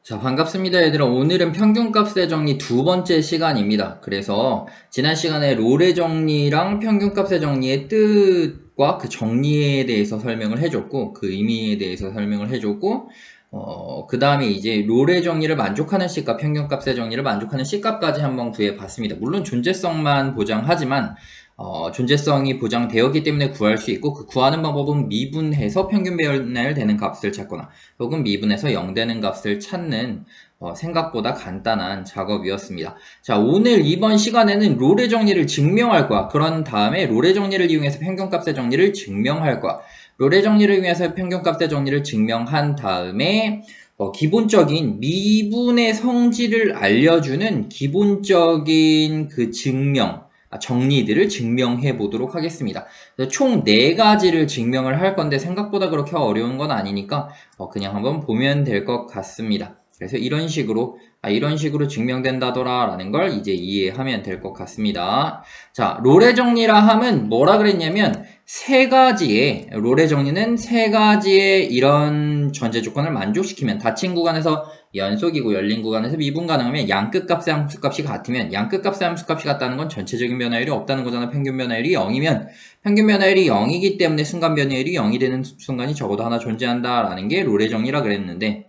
자, 반갑습니다, 얘들아. 오늘은 평균값의 정리 두 번째 시간입니다. 그래서 지난 시간에 롤의 정리랑 평균값의 정리의 뜻과 그 정리에 대해서 설명을 해줬고, 그 의미에 대해서 설명을 해줬고, 그 다음에 이제 롤의 정리를 만족하는 C값, 평균값의 정리를 만족하는 C값까지 한번 구해봤습니다. 물론 존재성만 보장하지만, 존재성이 보장되었기 때문에 구할 수 있고, 그 구하는 방법은 미분해서 평균 배열되는 값을 찾거나, 혹은 미분해서 0 되는 값을 찾는 생각보다 간단한 작업이었습니다. 자, 오늘 이번 시간에는 롤의 정리를 증명할 거야. 그런 다음에 롤의 정리를 이용해서 평균값의 정리를 증명할 거야. 롤의 정리를 위해서 평균값의 정리를 증명한 다음에 기본적인 미분의 성질을 알려주는 기본적인 그 정리들을 증명해 보도록 하겠습니다. 총 4가지를 증명을 할 건데 생각보다 그렇게 어려운 건 아니니까 그냥 한번 보면 될 것 같습니다. 그래서 이런 식으로 증명된다더라 라는 걸 이제 이해하면 될 것 같습니다. 자, 롤의 정리라 함은 뭐라 그랬냐면 롤의 정리는 3가지의 이런 전제 조건을 만족시키면 닫힌 구간에서 연속이고 열린 구간에서 미분 가능하면 양끝값의 함수값이 같으면 양끝값의 함수값이 같다는 건 전체적인 변화율이 없다는 거잖아. 평균 변화율이 0이면 평균 변화율이 0이기 때문에 순간 변화율이 0이 되는 순간이 적어도 하나 존재한다라는 게 롤의 정리라 그랬는데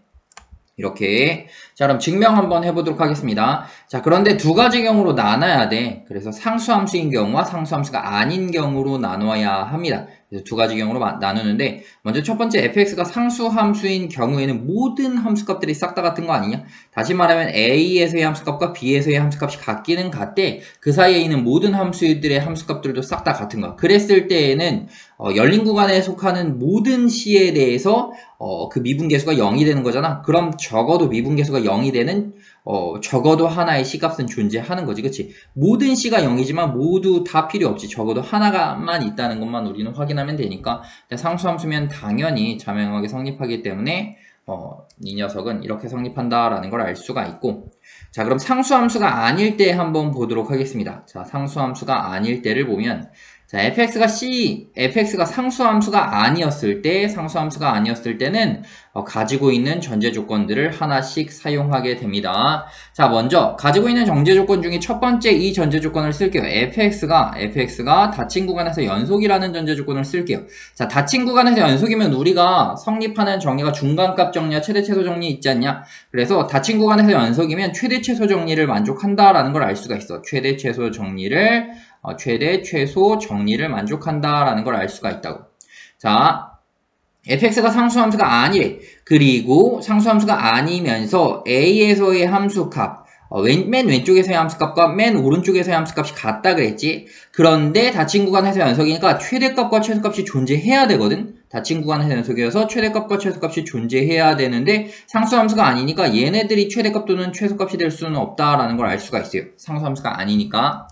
이렇게. 자, 그럼 증명 한번 해보도록 하겠습니다. 자, 그런데 두 가지 경우로 나눠야 돼. 그래서 상수함수인 경우와 상수함수가 아닌 경우로 나눠야 합니다. 그래서 두 가지 경우로 나누는데, 먼저 첫 번째 fx가 상수함수인 경우에는 모든 함수값들이 싹 다 같은 거 아니냐? 다시 말하면 a에서의 함수값과 b에서의 함수값이 같기는 같대, 그 사이에 있는 모든 함수들의 함수값들도 싹 다 같은 거야. 그랬을 때에는 열린 구간에 속하는 모든 C에 대해서 그 미분계수가 0이 되는 거잖아. 그럼 적어도 미분계수가 0이 되는 적어도 하나의 C값은 존재하는 거지. 그치? 모든 C가 0이지만 모두 다 필요 없지. 적어도 하나만 있다는 것만 우리는 확인하면 되니까 상수함수면 당연히 자명하게 성립하기 때문에 이 녀석은 이렇게 성립한다라는 걸 알 수가 있고, 자, 그럼 상수함수가 아닐 때 한번 보도록 하겠습니다. 자, 상수함수가 아닐 때를 보면, 자, fx가 상수함수가 아니었을 때는 가지고 있는 전제 조건들을 하나씩 사용하게 됩니다. 자, 먼저 가지고 있는 전제 조건 중에 첫 번째 이 전제 조건을 쓸게요. fx가 닫힌 구간에서 연속이라는 전제 조건을 쓸게요. 자, 닫힌 구간에서 연속이면 우리가 성립하는 정리가 중간값 정리와 최대 최소 정리 있지 않냐? 그래서 닫힌 구간에서 연속이면 최대 최소 정리를 만족한다라는 걸 알 수가 있어. 최대 최소 정리를 만족한다라는 걸 알 수가 있다고. 자, fx가 상수함수가 아니래. 그리고 상수함수가 아니면서 a에서의 함수값, 맨 왼쪽에서의 함수값과 맨 오른쪽에서의 함수값이 같다 그랬지. 그런데 닫힌 구간에서 연속이니까 최대값과 최소값이 존재해야 되거든. 닫힌 구간에서 연속이어서 최대값과 최소값이 존재해야 되는데 상수함수가 아니니까 얘네들이 최대값 또는 최소값이 될 수는 없다라는 걸 알 수가 있어요. 상수함수가 아니니까.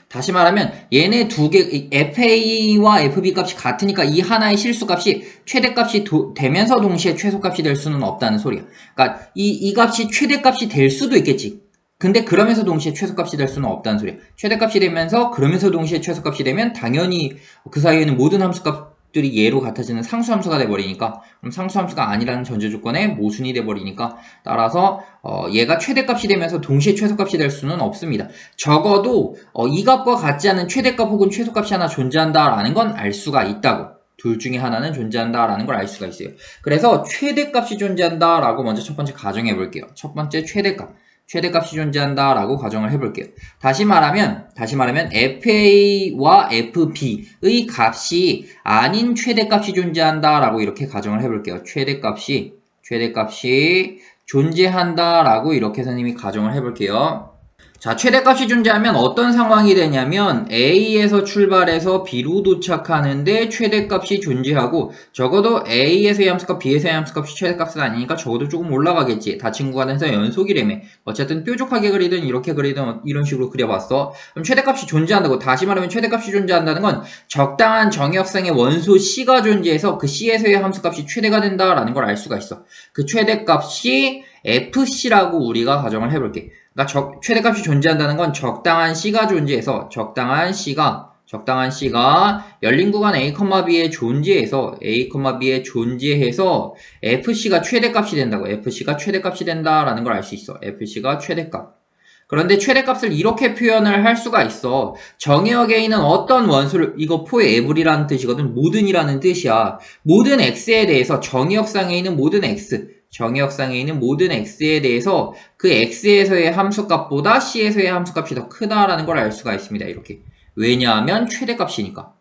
다시 말하면 얘네 두 개 FA와 FB 값이 같으니까 이 하나의 실수값이 최대값이 되면서 동시에 최소값이 될 수는 없다는 소리야. 그러니까 이 값이 최대값이 될 수도 있겠지. 근데 그러면서 동시에 최소값이 될 수는 없다는 소리야. 최대값이 되면서 그러면서 동시에 최소값이 되면 당연히 그 사이에는 모든 함수값들이 얘로 같아지는 상수함수가 돼버리니까, 그럼 상수함수가 아니라는 전제 조건에 모순이 돼버리니까, 따라서 얘가 최대값이 되면서 동시에 최소값이 될 수는 없습니다. 적어도 이 값과 같지 않은 최대값 혹은 최소값이 하나 존재한다라는 건 알 수가 있다고. 둘 중에 하나는 존재한다라는 걸 알 수가 있어요. 그래서 최대값이 존재한다라고 먼저 첫 번째 가정해 볼게요. 첫 번째 최대값이 존재한다라고 가정을 해볼게요. 다시 말하면 FA와 FB의 값이 아닌 최대값이 존재한다라고 이렇게 가정을 해볼게요. 최대값이 존재한다라고 이렇게 선생님이 가정을 해볼게요. 자, 최대값이 존재하면 어떤 상황이 되냐면 A에서 출발해서 B로 도착하는데 최대값이 존재하고, 적어도 A에서의 함수값, B에서의 함수값이 최대값은 아니니까 적어도 조금 올라가겠지. 닫힌 구간에서 연속이라며. 어쨌든 뾰족하게 그리든 이렇게 그리든 이런 식으로 그려봤어. 그럼 최대값이 존재한다고. 다시 말하면 최대값이 존재한다는 건 적당한 정역성의 원소 C가 존재해서 그 C에서의 함수값이 최대가 된다라는 걸 알 수가 있어. 그 최대값이 FC라고 우리가 가정을 해볼게. 그러니까 최대값이 존재한다는 건 적당한 C가 존재해서 적당한 C가 적당한 C가 열린 구간 A, B에 존재해서 FC가 최대값이 된다고. FC가 최대값이 된다라는 걸 알 수 있어. FC가 최대값. 그런데 최대값을 이렇게 표현을 할 수가 있어. 정의역에 있는 어떤 원소를, 이거 포에브리라는 뜻이거든. 모든이라는 뜻이야. 모든 x에 대해서 정의역상에 있는 모든 x에 대해서 그 x에서의 함수값보다 c에서의 함수값이 더 크다라는 걸 알 수가 있습니다. 이렇게. 왜냐하면 최대값이니까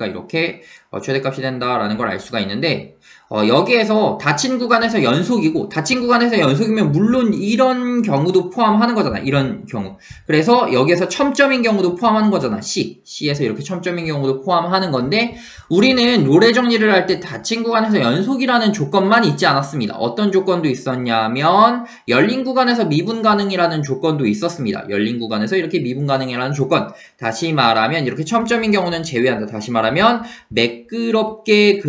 이렇게 최대값이 된다라는 걸 알 수가 있는데, 여기에서 닫힌 구간에서 연속이면 물론 이런 경우도 포함하는 거잖아. 이런 경우. 그래서 여기에서 첨점인 경우도 포함하는 거잖아. C에서 이렇게 첨점인 경우도 포함하는 건데, 우리는 롤의 정리를 할 때 닫힌 구간에서 연속이라는 조건만 있지 않았습니다. 어떤 조건도 있었냐면 열린 구간에서 미분 가능이라는 조건도 있었습니다. 열린 구간에서 이렇게 미분 가능이라는 조건. 다시 말하면 이렇게 첨점인 경우는 제외한다. 다시 말하면 매끄럽게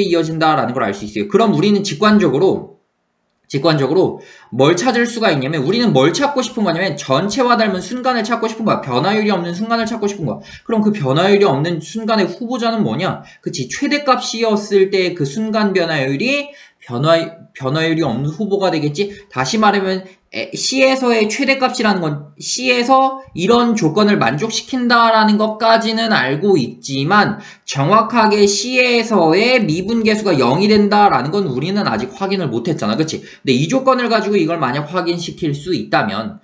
이어진다라는 걸 알 수 있어요. 그럼 우리는 직관적으로 뭘 찾을 수가 있냐면, 우리는 뭘 찾고 싶은 거냐면 전체와 닮은 순간을 찾고 싶은 거야. 변화율이 없는 순간을 찾고 싶은 거야. 그럼 그 변화율이 없는 순간의 후보자는 뭐냐? 그치, 최대값이었을 때 그 순간 변화율이 변화율이 없는 후보가 되겠지. 다시 말하면 C에서의 최대값이라는 건 C에서 이런 조건을 만족시킨다라는 것까지는 알고 있지만, 정확하게 C에서의 미분계수가 0이 된다라는 건 우리는 아직 확인을 못했잖아. 그치? 근데 이 조건을 가지고 이걸 만약 확인시킬 수 있다면,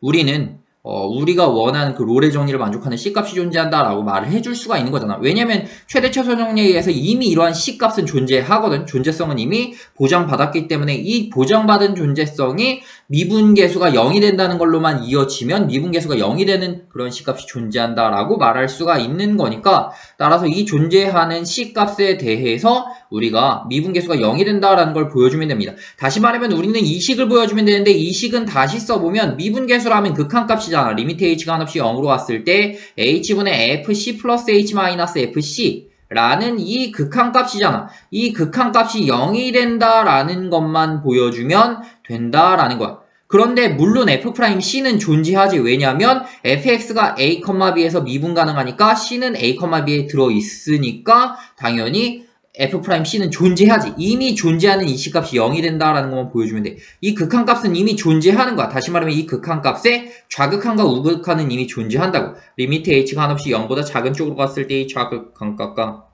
우리는 우리가 원하는 그 롤의 정리를 만족하는 C값이 존재한다라고 말을 해줄 수가 있는 거잖아. 왜냐면 최대 최소 정리에 의해서 이미 이러한 C값은 존재하거든. 존재성은 이미 보장받았기 때문에 이 보장받은 존재성이 미분계수가 0이 된다는 걸로만 이어지면 미분계수가 0이 되는 그런 C값이 존재한다라고 말할 수가 있는 거니까, 따라서 이 존재하는 C값에 대해서 우리가 미분계수가 0이 된다라는 걸 보여주면 됩니다. 다시 말하면 우리는 이 식을 보여주면 되는데, 이 식은 다시 써보면 미분계수라면 극한값이잖아. 리미트 h가 한없이 0으로 왔을 때 h분의 fc 플러스 h 마이너스 fc 라는 이 극한값이잖아. 이 극한값이 0이 된다라는 것만 보여주면 된다라는 거야. 그런데 물론 f'c는 존재하지. 왜냐하면 fx가 a, b에서 미분 가능하니까 c는 a, b에 들어있으니까 당연히 f'c는 존재하지. 이미 존재하는 이 C값이 0이 된다라는 것만 보여주면 돼. 이 극한값은 이미 존재하는 거야. 다시 말하면 이 극한값에 좌극한과 우극한은 이미 존재한다고. 리미트 h가 한없이 0보다 작은 쪽으로 갔을 때 이 좌극한값과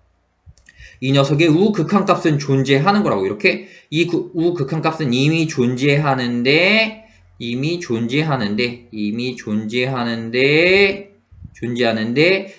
이 녀석의 우극한값은 존재하는 거라고. 이렇게 이 우극한값은 이미 존재하는데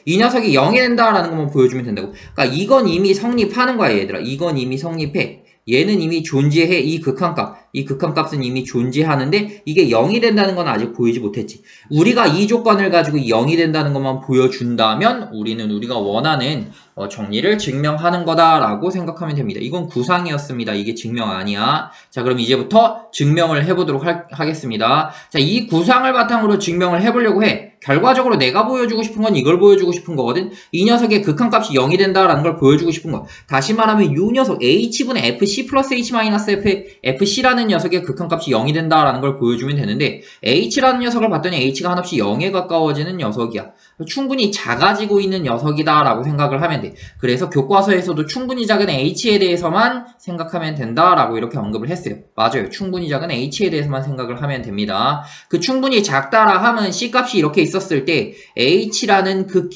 이 녀석이 0이 된다라는 것만 보여주면 된다고. 그러니까 이건 이미 성립하는 거야, 얘들아. 이건 이미 성립해. 얘는 이미 존재해. 이 극한값은 이미 존재하는데 이게 0이 된다는 건 아직 보이지 못했지. 우리가 이 조건을 가지고 0이 된다는 것만 보여준다면 우리는 우리가 원하는 정리를 증명하는 거다라고 생각하면 됩니다. 이건 구상이었습니다. 이게 증명 아니야. 자, 그럼 이제부터 증명을 해보도록 하겠습니다. 자, 이 구상을 바탕으로 증명을 해보려고 해. 결과적으로 내가 보여주고 싶은 건 이걸 보여주고 싶은 거거든. 이 녀석의 극한값이 0이 된다라는 걸 보여주고 싶은 거. 다시 말하면 이 녀석 h분의 fc 플러스 h 마이너스 fc라는 녀석의 극한값이 0이 된다라는 걸 보여주면 되는데, h라는 녀석을 봤더니 h가 한없이 0에 가까워지는 녀석이야. 충분히 작아지고 있는 녀석이다라고 생각을 하면 돼. 그래서 교과서에서도 충분히 작은 h에 대해서만 생각하면 된다라고 이렇게 언급을 했어요. 맞아요. 충분히 작은 h에 대해서만 생각을 하면 됩니다. 그 충분히 작다라 하면 C값이 이렇게 있었을 때 h라는 그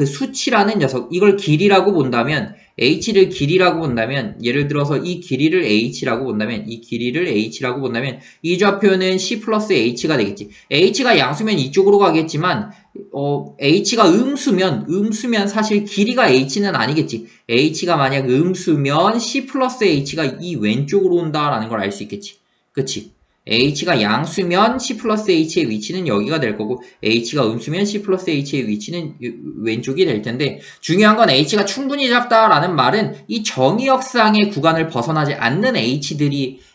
수치라는 녀석, 이걸 길이라고 본다면, h를 길이라고 본다면, 예를 들어서 이 길이를 h라고 본다면 이 좌표는 c 플러스 h가 되겠지. h가 양수면 이쪽으로 가겠지만 h가 음수면 사실 길이가 h는 아니겠지. h가 만약 음수면 c 플러스 h가 이 왼쪽으로 온다라는 걸 알 수 있겠지. 그치? h가 양수면 c 플러스 h의 위치는 여기가 될 거고, h가 음수면 c 플러스 h의 위치는 왼쪽이 될 텐데, 중요한 건 h가 충분히 작다라는 말은 이 정의역상의 구간을 벗어나지 않는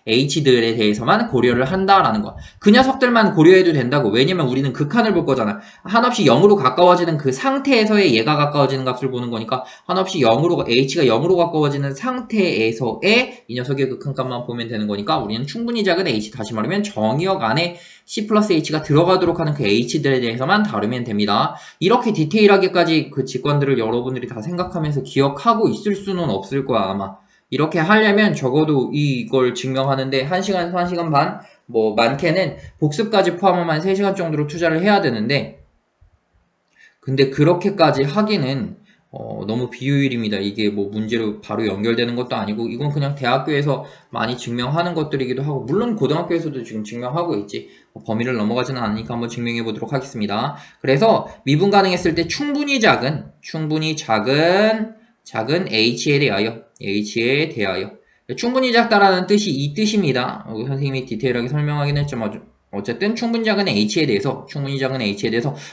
h들에 대해서만 고려를 한다라는 거. 그 녀석들만 고려해도 된다고. 왜냐면 우리는 극한을 볼 거잖아. 한없이 0으로 가까워지는 그 상태에서의 얘가 가까워지는 값을 보는 거니까 한없이 0으로 h가 0으로 가까워지는 상태에서의 이 녀석의 극한값만 보면 되는 거니까 우리는 충분히 작은 h, 다시 말하면 정의역 안에 c 플러스 h가 들어가도록 하는 그 h들에 대해서만 다루면 됩니다. 이렇게 디테일하게까지 그 직관들을 여러분들이 다 생각하면서 기억하고 있을 수는 없을 거야, 아마. 이렇게 하려면 적어도 이걸 증명하는데 1시간에서 1시간 반, 뭐 많게는 복습까지 포함하면 3시간 정도로 투자를 해야 되는데, 근데 그렇게까지 하기는 너무 비효율입니다. 이게 뭐 문제로 바로 연결되는 것도 아니고, 이건 그냥 대학교에서 많이 증명하는 것들이기도 하고, 물론 고등학교에서도 지금 증명하고 있지. 범위를 넘어가지는 않으니까 한번 증명해 보도록 하겠습니다. 그래서 미분 가능했을 때 충분히 작은 h에 대하여 충분히 작다라는 뜻이 이 뜻입니다. 선생님이 디테일하게 설명하긴 했지만 어쨌든 충분히 작은 h에 대해서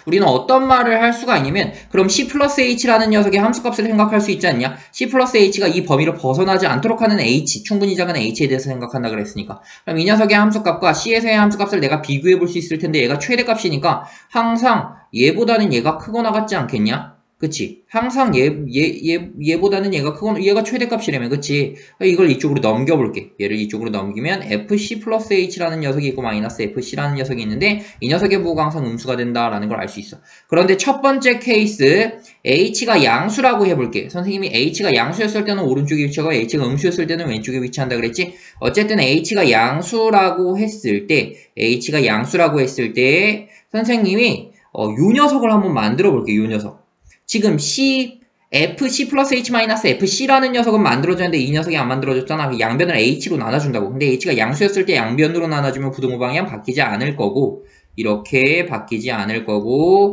우리는 어떤 말을 할 수가 있냐면, 그럼 c 플러스 h라는 녀석의 함수값을 생각할 수 있지 않냐? c 플러스 h가 이 범위를 벗어나지 않도록 하는 h, 충분히 작은 h에 대해서 생각한다 그랬으니까, 그럼 이 녀석의 함수값과 c에서의 함수값을 내가 비교해 볼 수 있을 텐데, 얘가 최대값이니까 항상 얘보다는 얘가 크거나 같지 않겠냐? 그치? 항상 얘보다는 얘가 크거나, 얘가 최대값이라면, 그치? 이걸 이쪽으로 넘겨볼게. 얘를 이쪽으로 넘기면 fc 플러스 h라는 녀석이 있고 마이너스 fc라는 녀석이 있는데, 이 녀석의 부호가 항상 음수가 된다라는 걸 알 수 있어. 그런데 첫 번째 케이스, h가 양수라고 해볼게. 선생님이 h가 양수였을 때는 오른쪽에 위치하고 h가 음수였을 때는 왼쪽에 위치한다 그랬지? 어쨌든 h가 양수라고 했을 때, 선생님이 요 녀석을 한번 만들어 볼게. 요 녀석. 지금 fc 플러스 h 마이너스 fc라는 녀석은 만들어졌는데 이 녀석이 안 만들어졌잖아. 양변을 h로 나눠준다고. 근데 h가 양수였을 때 양변으로 나눠주면 부등호 방향 바뀌지 않을 거고, 이렇게 바뀌지 않을 거고,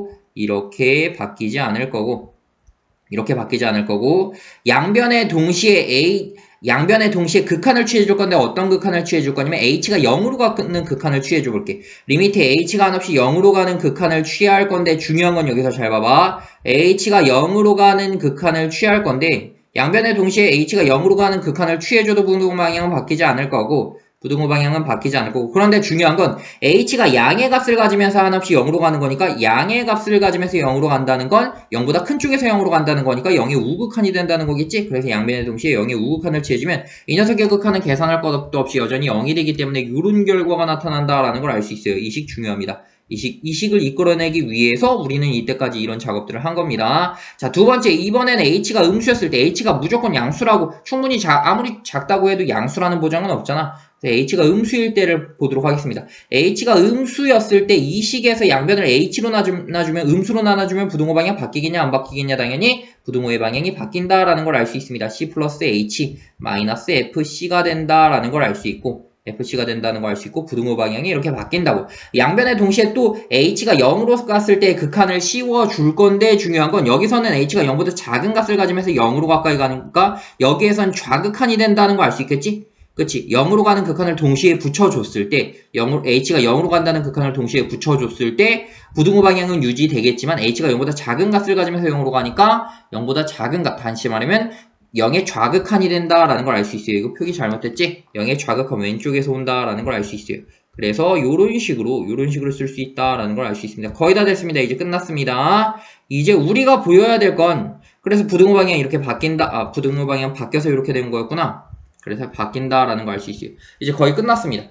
양변에 동시에 극한을 취해줄 건데, 어떤 극한을 취해줄 거냐면 h가 0으로 가는 극한을 취해줘 볼게. 리미트 h가 한없이 0으로 가는 극한을 취할 건데, 중요한 건 여기서 잘 봐봐. h가 0으로 가는 극한을 취할 건데, 양변에 동시에 h가 0으로 가는 극한을 취해줘도 부등호 방향은 바뀌지 않을 거고, 그런데 중요한 건 h가 양의 값을 가지면서 한없이 0으로 가는 거니까, 양의 값을 가지면서 0으로 간다는 건 0보다 큰 쪽에서 0으로 간다는 거니까 0의 우극한이 된다는 거겠지? 그래서 양변에 동시에 0의 우극한을 취해주면 이 녀석의 극한은 계산할 것도 없이 여전히 0이 되기 때문에 이런 결과가 나타난다라는 걸 알 수 있어요. 이 식 중요합니다. 이 식을 이끌어내기 위해서 우리는 이때까지 이런 작업들을 한 겁니다. 자, 두 번째, 이번에는 h가 음수였을 때, h가 무조건 양수라고, 충분히 아무리 작다고 해도 양수라는 보장은 없잖아. h가 음수일 때를 보도록 하겠습니다. h가 음수였을 때 이 식에서 양변을 h로 나눠주면, 음수로 나눠주면 부등호 방향 바뀌겠냐 안 바뀌겠냐? 당연히 부등호의 방향이 바뀐다라는 걸 알 수 있습니다. c 플러스 h 마이너스 fc가 된다라는 걸 알 수 있고, fc가 된다는 걸 알 수 있고, 부등호 방향이 이렇게 바뀐다고. 양변에 동시에 또 h가 0으로 갔을 때 극한을 씌워줄 건데, 중요한 건 여기서는 h가 0보다 작은 값을 가지면서 0으로 가까이 가니까 여기에선 좌극한이 된다는 걸 알 수 있겠지? 그치? 0으로 가는 극한을 동시에 붙여줬을 때, h가 0으로 간다는 극한을 동시에 붙여줬을 때, 부등호 방향은 유지되겠지만, h가 0보다 작은 값을 가지면서 0으로 가니까, 0보다 작은 값, 다시 말하면, 0의 좌극한이 된다라는 걸 알 수 있어요. 이거 표기 잘못됐지? 0의 좌극한 왼쪽에서 온다라는 걸 알 수 있어요. 그래서, 요런 식으로 쓸 수 있다라는 걸 알 수 있습니다. 거의 다 됐습니다. 이제 끝났습니다. 이제 우리가 보여야 될 건, 그래서 부등호 방향이 이렇게 바뀐다, 부등호 방향 바뀌어서 이렇게 된 거였구나. 그래서 바뀐다라는 걸 알 수 있어요. 이제 거의 끝났습니다.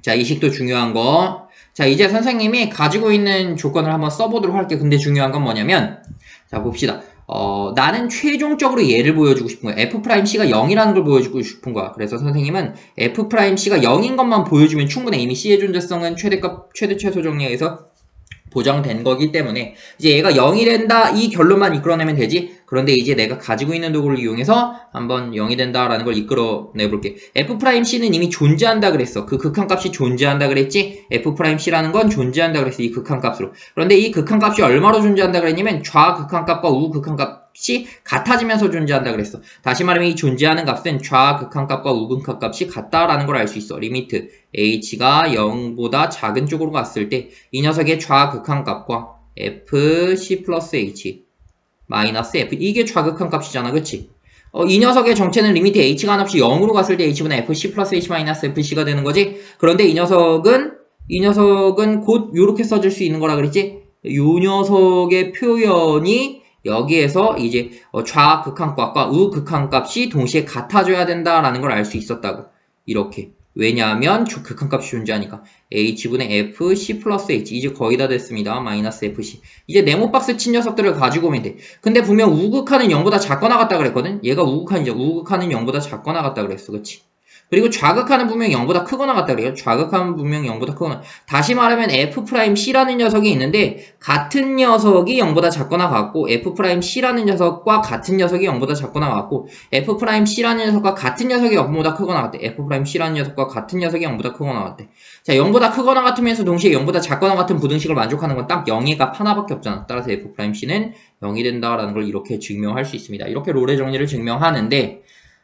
자, 이 식도 중요한 거. 자, 이제 선생님이 가지고 있는 조건을 한번 써보도록 할게요. 근데 중요한 건 뭐냐면, 자, 봅시다. 나는 최종적으로 얘를 보여주고 싶은 거야. f'c가 0이라는 걸 보여주고 싶은 거야. 그래서 선생님은 f'c가 0인 것만 보여주면 충분해. 이미 C의 존재성은 최대 최소 정리에서 보장된 거기 때문에 이제 얘가 0이 된다, 이 결론만 이끌어내면 되지. 그런데 이제 내가 가지고 있는 도구를 이용해서 한번 0이 된다라는 걸 이끌어내볼게. f'c는 이미 존재한다 그랬어. 그 극한값이 존재한다 그랬지. f'c라는 건 존재한다 그랬어. 이 극한값으로. 그런데 이 극한값이 얼마로 존재한다 그랬냐면 좌극한값과 우극한값이 같아지면서 존재한다 그랬어. 다시 말하면 이 존재하는 값은 좌극한값과 우극한값이 같다라는 걸 알 수 있어. 리미트 h가 0보다 작은 쪽으로 갔을 때 이 녀석의 좌극한값과 fc 플러스 h 마이너스 f, 이게 좌극한 값이잖아. 그치? 이 녀석의 정체는 리미트 h가 한없이 0으로 갔을 때 h분의 fc 플러스 h 마이너스 fc가 되는 거지. 그런데 이 녀석은 곧 요렇게 써줄 수 있는 거라 그랬지. 요 녀석의 표현이 여기에서 이제 좌극한값과 우극한값이 동시에 같아져야 된다라는 걸 알 수 있었다고. 이렇게. 왜냐하면 극한값이 존재하니까. h분의 fc 플러스 h. 이제 거의 다 됐습니다. 마이너스 fc. 이제 네모박스 친 녀석들을 가지고 오면 돼. 근데 분명 우극한은 0보다 작거나 같다 그랬거든? 얘가 우극한이죠. 우극한은 0보다 작거나 같다 그랬어. 그치? 그리고 좌극한은 분명 0보다 크거나 같다 그래요. 좌극한은 분명 0보다 크거나. 다시 말하면 f'C라는 녀석이 있는데 같은 녀석이 0보다 작거나 같고 f'C라는 녀석과 같은 녀석이 0보다 작거나 같고 f'C라는 녀석과 같은 녀석이 0보다 크거나 같대. f'C라는 녀석과 같은 녀석이 0보다 크거나 같대. 자, 0보다 크거나 같으면서 동시에 0보다 작거나 같은 부등식을 만족하는 건 딱 0의 값 하나밖에 없잖아. 따라서 f'C는 0이 된다라는 걸 이렇게 증명할 수 있습니다. 이렇게 롤의 정리를 증명하는데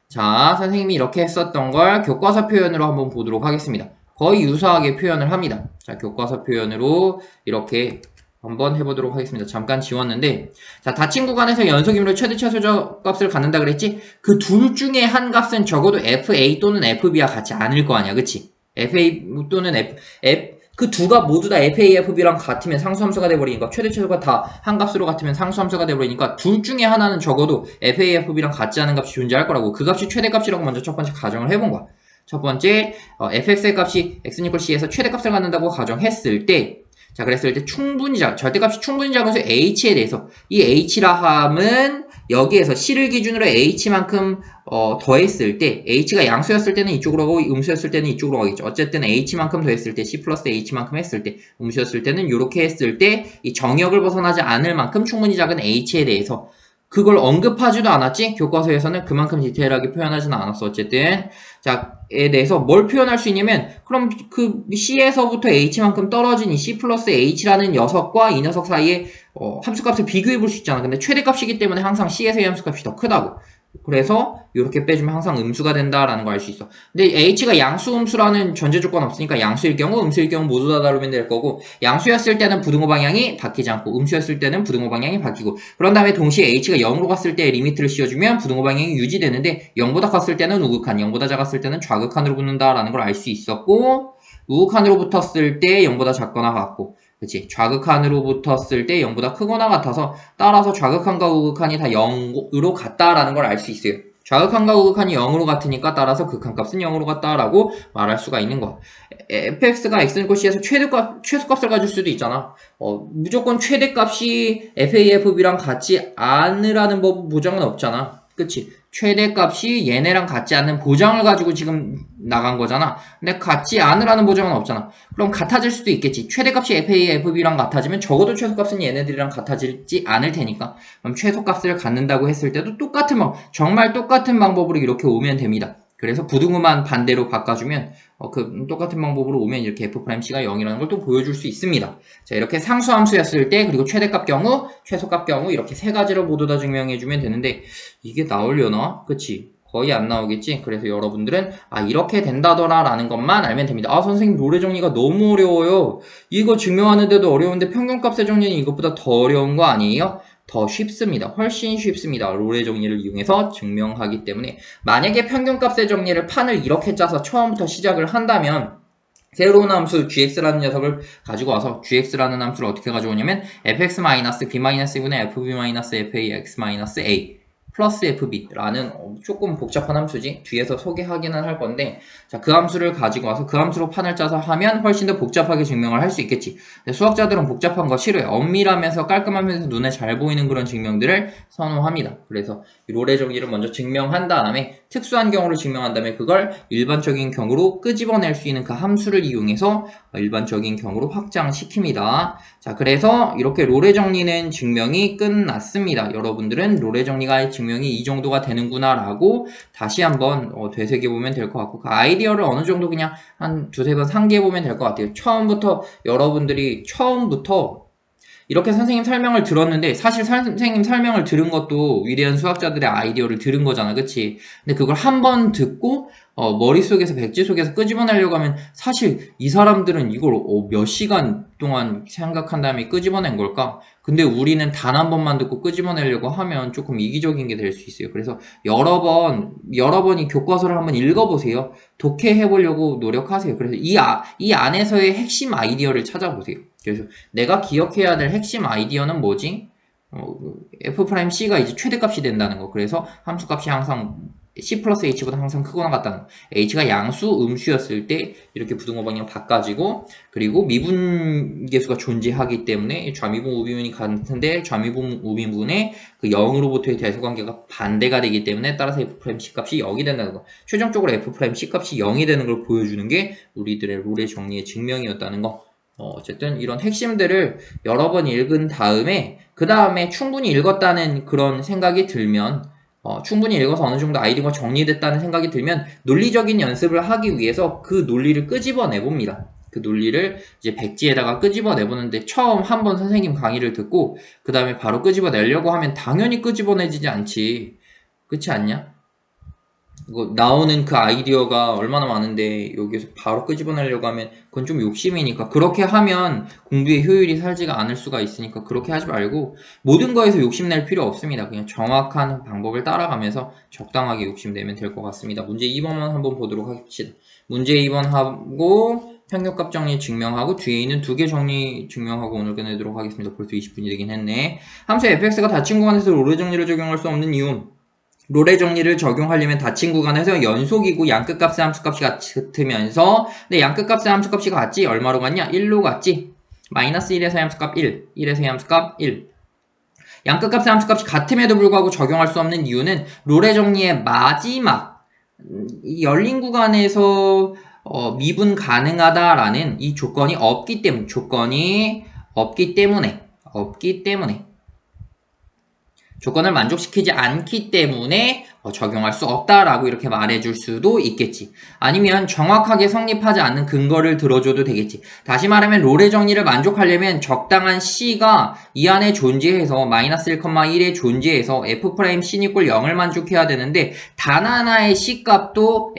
자, 선생님이 이렇게 했었던 걸 교과서 표현으로 한번 보도록 하겠습니다. 거의 유사하게 표현을 합니다. 자, 교과서 표현으로 이렇게 한번 해보도록 하겠습니다. 잠깐 지웠는데 자, 닫힌 구간에서 연속임으로 최대 최소적 값을 갖는다 그랬지? 그 둘 중에 한 값은 적어도 FA 또는 FB와 같지 않을 거 아니야. 그치? FA 또는 그 두가 모두 다 FA, FB랑 같으면 상수함수가 돼버리니까 최대 최소가 다 한 값으로 같으면 상수함수가 돼버리니까 둘 중에 하나는 적어도 FA, FB랑 같지 않은 값이 존재할 거라고. 그 값이 최대값이라고 먼저 첫 번째 가정을 해본 거야. 첫 번째 fx의 값이 x c에서 최대값을 갖는다고 가정했을 때 자, 그랬을 때 충분히 절대값이 충분히 작은 수 h에 대해서 이 h라 함은 여기에서 c를 기준으로 h만큼 더했을 때 h가 양수였을 때는 이쪽으로 가고 음수였을 때는 이쪽으로 가겠죠. 어쨌든 h만큼 더했을 때 c 플러스 h만큼 했을 때 음수였을 때는 이렇게 했을 때 이 정역을 벗어나지 않을 만큼 충분히 작은 h에 대해서 그걸 언급하지도 않았지? 교과서에서는 그만큼 디테일하게 표현하지는 않았어. 어쨌든 자에 대해서 뭘 표현할 수 있냐면 그럼 그 C에서부터 H만큼 떨어진 이 C 플러스 H라는 녀석과 이 녀석 사이에 함수값을 비교해 볼 수 있잖아. 근데 최대값이기 때문에 항상 C에서의 함수값이 더 크다고. 그래서 이렇게 빼주면 항상 음수가 된다라는 걸 알 수 있어. 근데 h가 양수 음수라는 전제 조건 없으니까 양수일 경우 음수일 경우 모두 다 다르면 될 거고 양수였을 때는 부등호 방향이 바뀌지 않고 음수였을 때는 부등호 방향이 바뀌고 그런 다음에 동시에 h가 0으로 갔을 때 리미트를 씌워주면 부등호 방향이 유지되는데 0보다 컸을 때는 우극한 0보다 작았을 때는 좌극한으로 붙는다라는 걸 알 수 있었고 우극한으로 붙었을 때 0보다 작거나 같고 그치? 좌극한으로 붙었을 때 0보다 크거나 같아서 따라서 좌극한과 우극한이 다 0으로 같다라는 걸 알 수 있어요. 좌극한과 우극한이 0으로 같으니까 따라서 극한값은 0으로 같다라고 말할 수가 있는 거야. fx가 x는 C에서 최소값을 가질 수도 있잖아. 무조건 최대값이 FAFB랑 같지 않으라는 보장은 없잖아. 그치? 최대값이 얘네랑 같지 않는 보장을 가지고 지금 나간 거잖아. 근데 같지 않으라는 보장은 없잖아. 그럼 같아질 수도 있겠지. 최대값이 FA, FB랑 같아지면 적어도 최소값은 얘네들이랑 같아지지 않을 테니까. 그럼 최소값을 갖는다고 했을 때도 정말 똑같은 방법으로 이렇게 오면 됩니다. 그래서 부등호만 반대로 바꿔주면 그 똑같은 방법으로 오면 이렇게 f'C가 0이라는 걸 또 보여줄 수 있습니다. 자, 이렇게 상수함수였을 때 그리고 최대값 경우, 최소값 경우 이렇게 세 가지로 모두 다 증명해주면 되는데 이게 나오려나? 그치? 거의 안 나오겠지? 그래서 여러분들은 이렇게 된다더라 라는 것만 알면 됩니다. 선생님 노래 정리가 너무 어려워요. 이거 증명하는데도 어려운데 평균값의 정리는 이것보다 더 어려운 거 아니에요? 더 쉽습니다. 훨씬 쉽습니다. 롤의 정리를 이용해서 증명하기 때문에 만약에 평균값의 정리를 판을 이렇게 짜서 처음부터 시작을 한다면 새로운 함수 gx라는 녀석을 가지고 와서 gx라는 함수를 어떻게 가져오냐면 fx-b-v분의 fb-fax-a 플러스 fb라는 조금 복잡한 함수지. 뒤에서 소개하기는 할 건데 자, 그 함수를 가지고 와서 그 함수로 판을 짜서 하면 훨씬 더 복잡하게 증명을 할 수 있겠지. 근데 수학자들은 복잡한 거 싫어해. 엄밀하면서 깔끔하면서 눈에 잘 보이는 그런 증명들을 선호합니다. 그래서 롤의 정리를 먼저 증명한 다음에 특수한 경우를 증명한 다음에 그걸 일반적인 경우로 끄집어낼 수 있는 그 함수를 이용해서 일반적인 경우로 확장시킵니다. 자, 그래서 이렇게 롤의 정리는 증명이 끝났습니다. 여러분들은 롤의 정리가 증명이 이 정도가 되는구나 라고 다시 한번 되새겨보면 될 것 같고 그 아이디어를 어느 정도 그냥 한 두세 번 상기해보면 될 것 같아요. 여러분들이 처음부터 이렇게 선생님 설명을 들었는데 사실 선생님 설명을 들은 것도 위대한 수학자들의 아이디어를 들은 거잖아, 그치? 근데 그걸 한 번 듣고 머릿속에서 백지 속에서 끄집어내려고 하면 사실 이 사람들은 이걸 몇 시간 동안 생각한 다음에 끄집어낸 걸까? 근데 우리는 단 한 번만 듣고 끄집어내려고 하면 조금 이기적인 게 될 수 있어요. 그래서 여러 번이 교과서를 한번 읽어보세요. 독해해보려고 노력하세요. 그래서 이 안에서의 핵심 아이디어를 찾아보세요. 그래서 내가 기억해야 될 핵심 아이디어는 뭐지? F'C가 이제 최대값이 된다는 거. 그래서 함수값이 항상 C 플러스 H보다 항상 크거나 같다는 거. H가 양수, 음수였을 때 이렇게 부등호 방향 바꿔지고, 그리고 미분계수가 존재하기 때문에 좌미분, 우미분이 같은데 좌미분, 우미분의 그 0으로부터의 대소관계가 반대가 되기 때문에 따라서 F'C 값이 0이 된다는 거. 최종적으로 F'C 값이 0이 되는 걸 보여주는 게 우리들의 롤의 정리의 증명이었다는 거. 어쨌든 이런 핵심들을 여러 번 읽은 다음에 그 다음에 충분히 읽었다는 그런 생각이 들면 충분히 읽어서 어느 정도 아이디어가 정리됐다는 생각이 들면 논리적인 연습을 하기 위해서 그 논리를 끄집어내 봅니다. 그 논리를 이제 백지에다가 끄집어내 보는데 처음 한번 선생님 강의를 듣고 그 다음에 바로 끄집어내려고 하면 당연히 끄집어내지지 않지. 그렇지 않냐? 나오는 그 아이디어가 얼마나 많은데 여기서 바로 끄집어내려고 하면 그건 좀 욕심이니까 그렇게 하면 공부의 효율이 살지가 않을 수가 있으니까 그렇게 하지 말고 모든 거에서 욕심낼 필요 없습니다. 그냥 정확한 방법을 따라가면서 적당하게 욕심내면 될 것 같습니다. 문제 2번만 한번 보도록 합시다. 문제 2번 하고 평균값 정리 증명하고 뒤에 있는 두 개 정리 증명하고 오늘 끝내도록 하겠습니다. 벌써 20분이 되긴 했네. 함수 fx가 닫힌 구간에서 롤의 정리를 적용할 수 없는 이유. 롤의 정리를 적용하려면 닫힌 구간에서 연속이고 양끝값의 함수값이 같으면서 근데 양끝값의 함수값이 같지? 얼마로 같냐? 1로 같지? 마이너스 1에서의 함수값 1, 1에서의 함수값 1. 양끝값의 함수값이 같음에도 불구하고 적용할 수 없는 이유는 롤의 정리의 마지막 열린 구간에서 미분 가능하다라는 이 조건이 없기 때문에 조건을 만족시키지 않기 때문에 적용할 수 없다라고 이렇게 말해줄 수도 있겠지. 아니면 정확하게 성립하지 않는 근거를 들어줘도 되겠지. 다시 말하면 롤의 정리를 만족하려면 적당한 C가 이 안에 존재해서 마이너스 1,1에 존재해서 F'C는 이꼴 0을 만족해야 되는데 단 하나의 C값도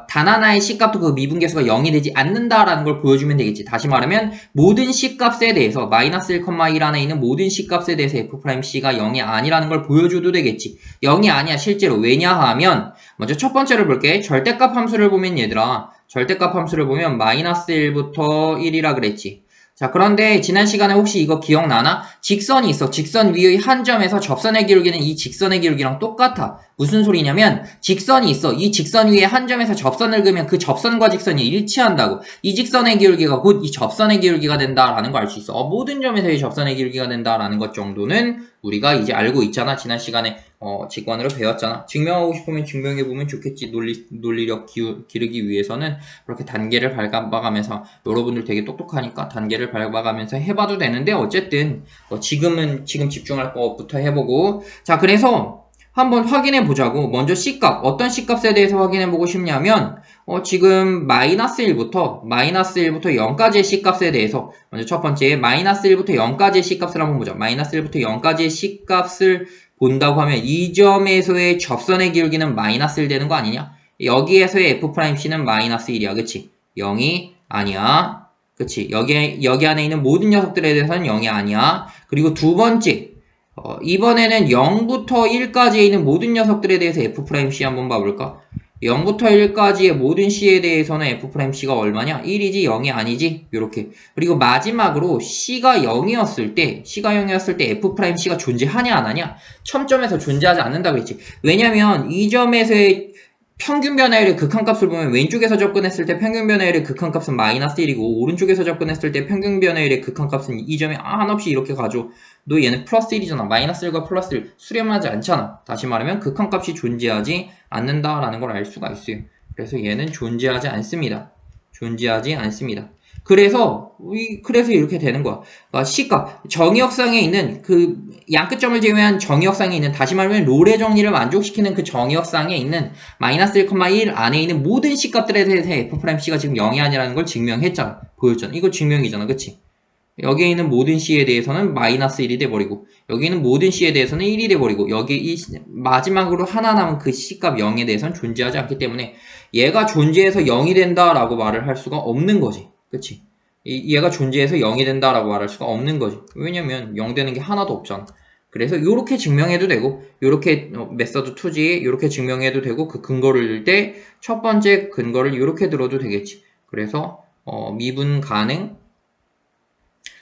단 하나의 C값도 그 미분계수가 0이 되지 않는다라는 걸 보여주면 되겠지. 다시 말하면 모든 C값에 대해서 마이너스 1,1 안에 있는 모든 C값에 대해서 F'C가 0이 아니라는 걸 보여줘도 되겠지. 0이 아니야 실제로. 왜냐하면 먼저 첫 번째로 볼게. 절대값 함수를 보면 얘들아 절대값 함수를 보면 마이너스 1부터 1이라 그랬지. 자, 그런데 지난 시간에 혹시 이거 기억나나? 직선이 있어. 직선 위의 한 점에서 접선의 기울기는 이 직선의 기울기랑 똑같아. 무슨 소리냐면 직선이 있어. 이 직선 위에 한 점에서 접선을 그으면 그 접선과 직선이 일치한다고. 이 직선의 기울기가 곧 이 접선의 기울기가 된다라는 거 알 수 있어. 모든 점에서의 접선의 기울기가 된다라는 것 정도는 우리가 이제 알고 있잖아. 지난 시간에 직관으로 배웠잖아. 증명하고 싶으면 증명해보면 좋겠지. 논리력 기르기 위해서는 그렇게 단계를 밟아가면서 여러분들 되게 똑똑하니까 단계를 밟아가면서 해봐도 되는데 어쨌든 지금 집중할 것부터 해보고 자 그래서 한번 확인해 보자고. 먼저 C값 어떤 C값에 대해서 확인해 보고 싶냐면 지금 마이너스 1부터 0까지의 C값에 대해서 먼저 첫 번째 마이너스 1부터 0까지의 C값을 한번 보자. 마이너스 1부터 0까지의 C값을 본다고 하면 이 점에서의 접선의 기울기는 마이너스 1 되는 거 아니냐? 여기에서의 F'C는 마이너스 1이야. 그치? 0이 아니야. 그치? 여기 안에 있는 모든 녀석들에 대해서는 0이 아니야. 그리고 두 번째 이번에는 0부터 1까지에 있는 모든 녀석들에 대해서 F'C 한번 봐볼까? 0부터 1까지의 모든 C에 대해서는 F'C가 얼마냐? 1이지 0이 아니지? 요렇게. 그리고 마지막으로 C가 0이었을 때 F'C가 존재하냐 안 하냐? 첨점에서 존재하지 않는다고 했지. 왜냐면 이 점에서의 평균 변화율의 극한값을 보면 왼쪽에서 접근했을 때 평균 변화율의 극한값은 마이너스 1이고 오른쪽에서 접근했을 때 평균 변화율의 극한값은 이 점에 한없이 이렇게 가죠. 너 얘는 플러스 1이잖아. 마이너스 1과 플러스 1 수렴하지 않잖아. 다시 말하면 극한값이 존재하지 않는다라는 걸 알 수가 있어요. 그래서 얘는 존재하지 않습니다. 그래서 이렇게 되는 거야. 그러니까 C값 정의역상에 있는 그 양끝점을 제외한 정의역상에 있는 다시 말하면 롤의 정리를 만족시키는 그 정의역상에 있는 마이너스 1,1 안에 있는 모든 C값들에 대해서 F'C가 지금 0이 아니라는 걸 증명했잖아. 보였잖아. 이거 증명이잖아. 그치? 여기에 있는 모든 c에 대해서는 마이너스 1이 돼버리고 여기 있는 모든 c에 대해서는 1이 돼버리고 여기 이 마지막으로 하나 남은 그 c값 0에 대해서는 존재하지 않기 때문에 얘가 존재해서 0이 된다라고 말을 할 수가 없는 거지. 그치? 얘가 존재해서 0이 된다라고 말할 수가 없는 거지. 왜냐면 0 되는 게 하나도 없잖아. 그래서 이렇게 증명해도 되고 이렇게 메서드 2지 이렇게 증명해도 되고 그 근거를 들 때 첫 번째 근거를 이렇게 들어도 되겠지. 그래서 미분 가능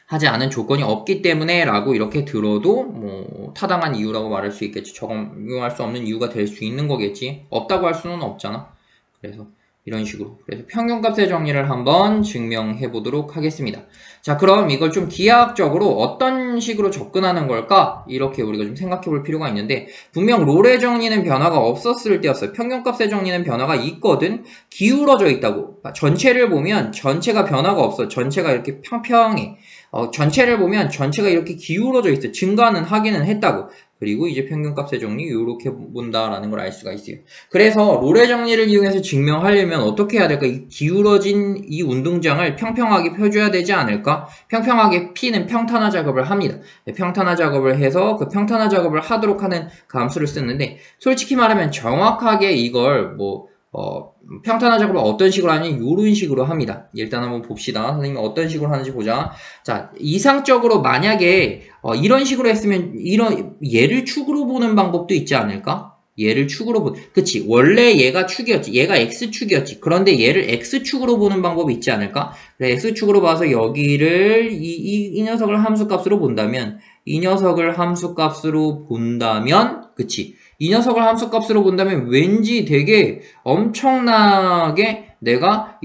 하지 않은 조건이 없기 때문에 라고 이렇게 들어도 뭐 타당한 이유라고 말할 수 있겠지. 적용할 수 없는 이유가 될 수 있는 거겠지. 없다고 할 수는 없잖아. 그래서 이런 식으로. 그래서 평균값의 정리를 한번 증명해 보도록 하겠습니다. 자, 그럼 이걸 좀 기하학적으로 어떤 식으로 접근하는 걸까? 이렇게 우리가 좀 생각해 볼 필요가 있는데, 분명 롤의 정리는 변화가 없었을 때였어요. 평균값의 정리는 변화가 있거든. 기울어져 있다고. 전체를 보면 전체가 변화가 없어. 전체가 이렇게 평평해. 전체를 보면 전체가 이렇게 기울어져 있어. 증가는 하기는 했다고. 그리고 이제 평균값의 정리 이렇게 본다라는 걸 알 수가 있어요. 그래서 롤의 정리를 이용해서 증명하려면 어떻게 해야 될까? 이 기울어진 이 운동장을 평평하게 펴줘야 되지 않을까? 평평하게 P는 평탄화 작업을 합니다. 평탄화 작업을 해서 그 평탄화 작업을 하도록 하는 그 함수를 쓰는데 솔직히 말하면 정확하게 이걸 평탄화 작업을 어떤 식으로 하냐면 이런 식으로 합니다. 일단 한번 봅시다. 선생님이 어떤 식으로 하는지 보자. 자, 이상적으로 만약에 이런 식으로 했으면 얘를 축으로 보는 방법도 있지 않을까? 얘를 축으로 그치, 원래 얘가 축이었지. 얘가 x축이었지. 그런데 얘를 x축으로 보는 방법이 있지 않을까? 그래, x축으로 봐서 여기를 이 녀석을 함수값으로 본다면 그치, 이 녀석을 함수값으로 본다면 왠지 되게 엄청나게 내가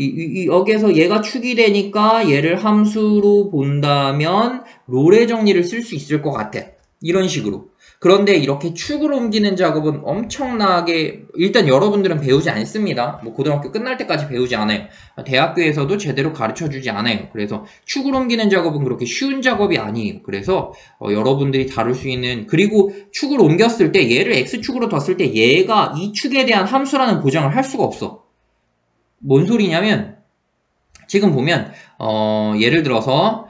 여기에서 얘가 축이 되니까 얘를 함수로 본다면 롤의 정리를 쓸 수 있을 것 같아. 이런 식으로. 그런데 이렇게 축을 옮기는 작업은 엄청나게 일단 여러분들은 배우지 않습니다. 뭐 고등학교 끝날 때까지 배우지 않아요. 대학교에서도 제대로 가르쳐주지 않아요. 그래서 축을 옮기는 작업은 그렇게 쉬운 작업이 아니에요. 그래서 여러분들이 다룰 수 있는 그리고 축을 옮겼을 때 얘를 x축으로 뒀을 때 얘가 이 축에 대한 함수라는 보장을 할 수가 없어. 뭔 소리냐면 지금 보면 예를 들어서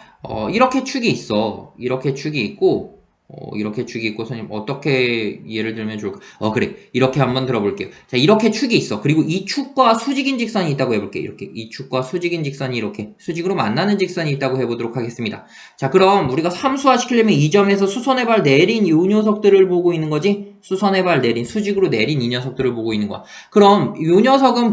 이렇게 축이 있어. 이렇게 축이 있고 이렇게 축이 있고 선생님 어떻게 예를 들면 좋을까? 그래. 이렇게 한번 들어볼게요. 자, 이렇게 축이 있어. 그리고 이 축과 수직인 직선이 있다고 해볼게요. 이렇게 이 축과 수직인 직선이 이렇게 수직으로 만나는 직선이 있다고 해보도록 하겠습니다. 자, 그럼 우리가 함수화 시키려면 이 점에서 수선의 발 내린 이 녀석들을 보고 있는 거지? 수선의 발 내린 수직으로 내린 이 녀석들을 보고 있는 거야. 그럼 이 녀석은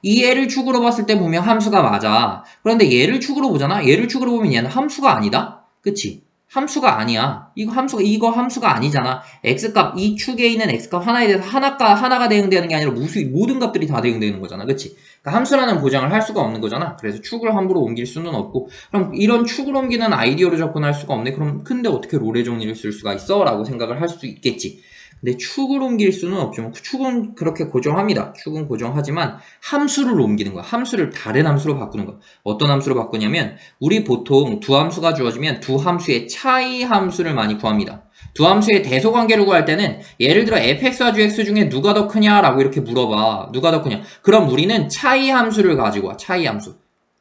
이 얘를 축으로 봤을 때 보면 함수가 맞아. 그런데 얘를 축으로 보잖아. 얘를 축으로 보면 얘는 함수가 아니다. 그치? 함수가 아니야. 이거 함수가 아니잖아. x값, 이 축에 있는 x값 하나에 대해서 하나가 대응되는 게 아니라 모든 값들이 다 대응되는 거잖아. 그치? 그러니까 함수라는 보장을 할 수가 없는 거잖아. 그래서 축을 함부로 옮길 수는 없고, 그럼 이런 축을 옮기는 아이디어로 접근할 수가 없네. 그럼 근데 어떻게 롤의 정리를 쓸 수가 있어? 라고 생각을 할 수 있겠지. 근데 축을 옮길 수는 없지만 축은 그렇게 고정합니다. 축은 고정하지만 함수를 옮기는 거야. 함수를 다른 함수로 바꾸는 거야. 어떤 함수로 바꾸냐면 우리 보통 두 함수가 주어지면 두 함수의 차이 함수를 많이 구합니다. 두 함수의 대소관계를 구할 때는 예를 들어 fx와 gx 중에 누가 더 크냐라고 이렇게 물어봐. 누가 더 크냐. 그럼 우리는 차이 함수를 가지고 와. 차이 함수.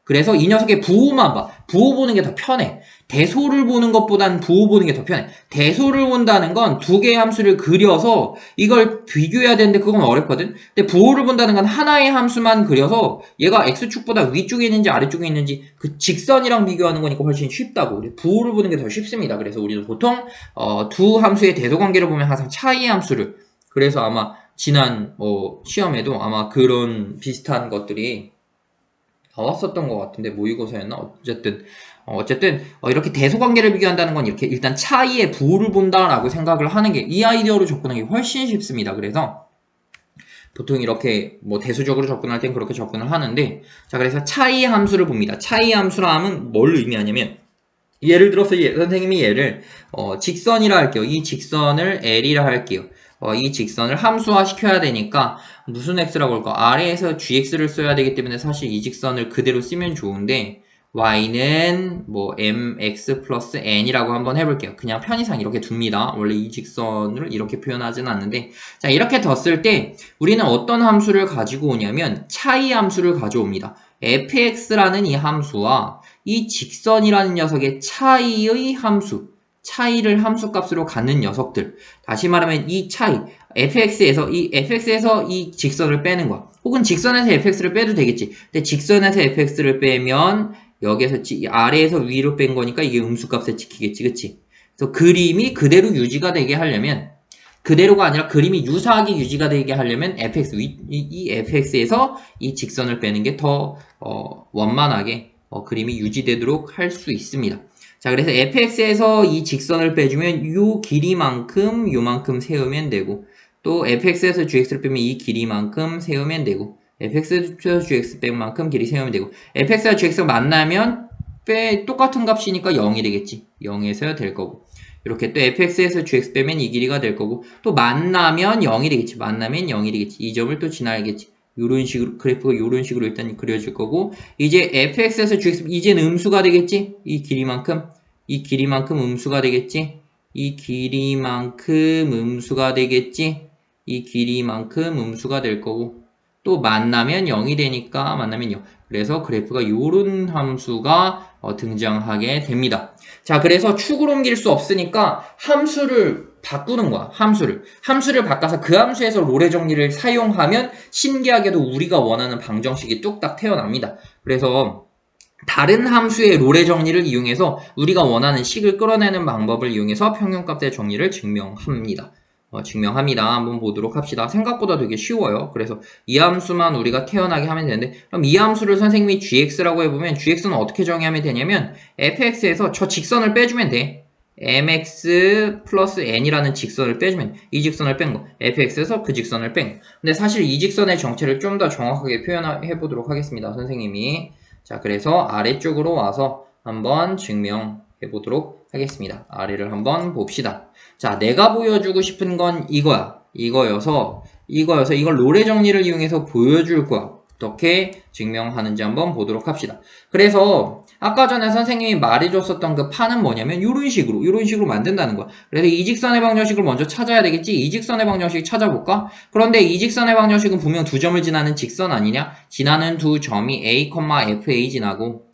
그래서 이 녀석의 부호만 봐. 부호 보는 게 더 편해. 대소를 보는 것보단 부호 보는 게 더 편해. 대소를 본다는 건 두 개의 함수를 그려서 이걸 비교해야 되는데 그건 어렵거든. 근데 부호를 본다는 건 하나의 함수만 그려서 얘가 x축보다 위쪽에 있는지 아래쪽에 있는지 그 직선이랑 비교하는 거니까 훨씬 쉽다고. 부호를 보는 게 더 쉽습니다. 그래서 우리는 보통 두 함수의 대소관계를 보면 항상 차이 함수를 그래서 아마 지난 시험에도 아마 그런 비슷한 것들이 나왔었던 것 같은데 모의고사였나? 어쨌든 이렇게 대소관계를 비교한다는 건 이렇게 일단 차이의 부호를 본다라고 생각을 하는 게 이 아이디어로 접근하기 훨씬 쉽습니다. 그래서 보통 이렇게 대수적으로 접근할 땐 그렇게 접근을 하는데 자 그래서 차이 함수를 봅니다. 차이 함수라 하면 뭘 의미하냐면 예를 들어서 선생님이 얘를 직선이라 할게요. 이 직선을 L이라 할게요. 이 직선을 함수화 시켜야 되니까 무슨 x라고 할까? 아래에서 gx를 써야 되기 때문에 사실 이 직선을 그대로 쓰면 좋은데 y는 mx 플러스 n이라고 한번 해볼게요. 그냥 편의상 이렇게 둡니다. 원래 이 직선을 이렇게 표현하지는 않는데 자 이렇게 뒀을 때 우리는 어떤 함수를 가지고 오냐면 차이 함수를 가져옵니다. fx라는 이 함수와 이 직선이라는 녀석의 차이의 함수, 차이를 함수값으로 갖는 녀석들. 다시 말하면 이 차이, fx에서 이 직선을 빼는 거야. 혹은 직선에서 fx를 빼도 되겠지. 근데 직선에서 fx를 빼면 여기에서 아래에서 위로 뺀 거니까 이게 음수값에 찍히겠지, 그치? 그래서 그림이 그대로 유지가 되게 하려면, 그대로가 아니라 그림이 유사하게 유지가 되게 하려면 이 fx에서 이 직선을 빼는 게 더 원만하게 그림이 유지되도록 할 수 있습니다. 자, 그래서 fx에서 이 직선을 빼주면 요 길이만큼 요만큼 세우면 되고, 또 fx에서 gx를 빼면 이 길이만큼 세우면 되고, fx에서 gx 뺀 만큼 길이 세우면 되고, fx와 gx가 만나면 똑같은 값이니까 0이 되겠지. 0에서 될 거고, 이렇게 또 fx에서 gx 빼면 이 길이가 될 거고, 또 만나면 0이 되겠지. 만나면 0이 되겠지. 이 점을 또 지나야겠지. 요런 식으로, 그래프가 요런 식으로 일단 그려질 거고, 이제 fx에서 gx, 이제는 음수가 되겠지? 이 길이만큼 음수가 되겠지? 이 길이만큼 음수가 되겠지? 이 길이만큼 음수가 될 거고, 또 만나면 0이 되니까 만나면 0. 그래서 그래프가 요런 함수가 등장하게 됩니다. 자, 그래서 축을 옮길 수 없으니까 함수를 바꾸는 거야. 함수를 바꿔서 그 함수에서 로레 정리를 사용하면 신기하게도 우리가 원하는 방정식이 뚝딱 태어납니다. 그래서 다른 함수의 로레 정리를 이용해서 우리가 원하는 식을 끌어내는 방법을 이용해서 평균값의 정리를 증명합니다. 한번 보도록 합시다. 생각보다 되게 쉬워요. 그래서 이 함수만 우리가 태어나게 하면 되는데, 그럼 이 함수를 선생님이 gx라고 해보면 gx는 어떻게 정의하면 되냐면 fx에서 저 직선을 빼주면 돼. mx 플러스 n이라는 직선을 빼주면, 이 직선을 뺀 거, fx에서 그 직선을 뺀 거. 근데 사실 이 직선의 정체를 좀 더 정확하게 표현해 보도록 하겠습니다. 선생님이. 자, 그래서 아래쪽으로 와서 한번 증명해 보도록 하겠습니다. 아래를 한번 봅시다. 자, 내가 보여주고 싶은 건 이거여서 이걸 로레 정리를 이용해서 보여줄 거야. 어떻게 증명하는지 한번 보도록 합시다. 그래서 아까 전에 선생님이 말해줬었던 그 판은 뭐냐면 이런 식으로 만든다는 거야. 그래서 이직선의 방정식을 먼저 찾아야 되겠지. 이직선의 방정식 찾아볼까? 그런데 이직선의 방정식은 분명 두 점을 지나는 직선 아니냐? 지나는 두 점이 a, fa 지나고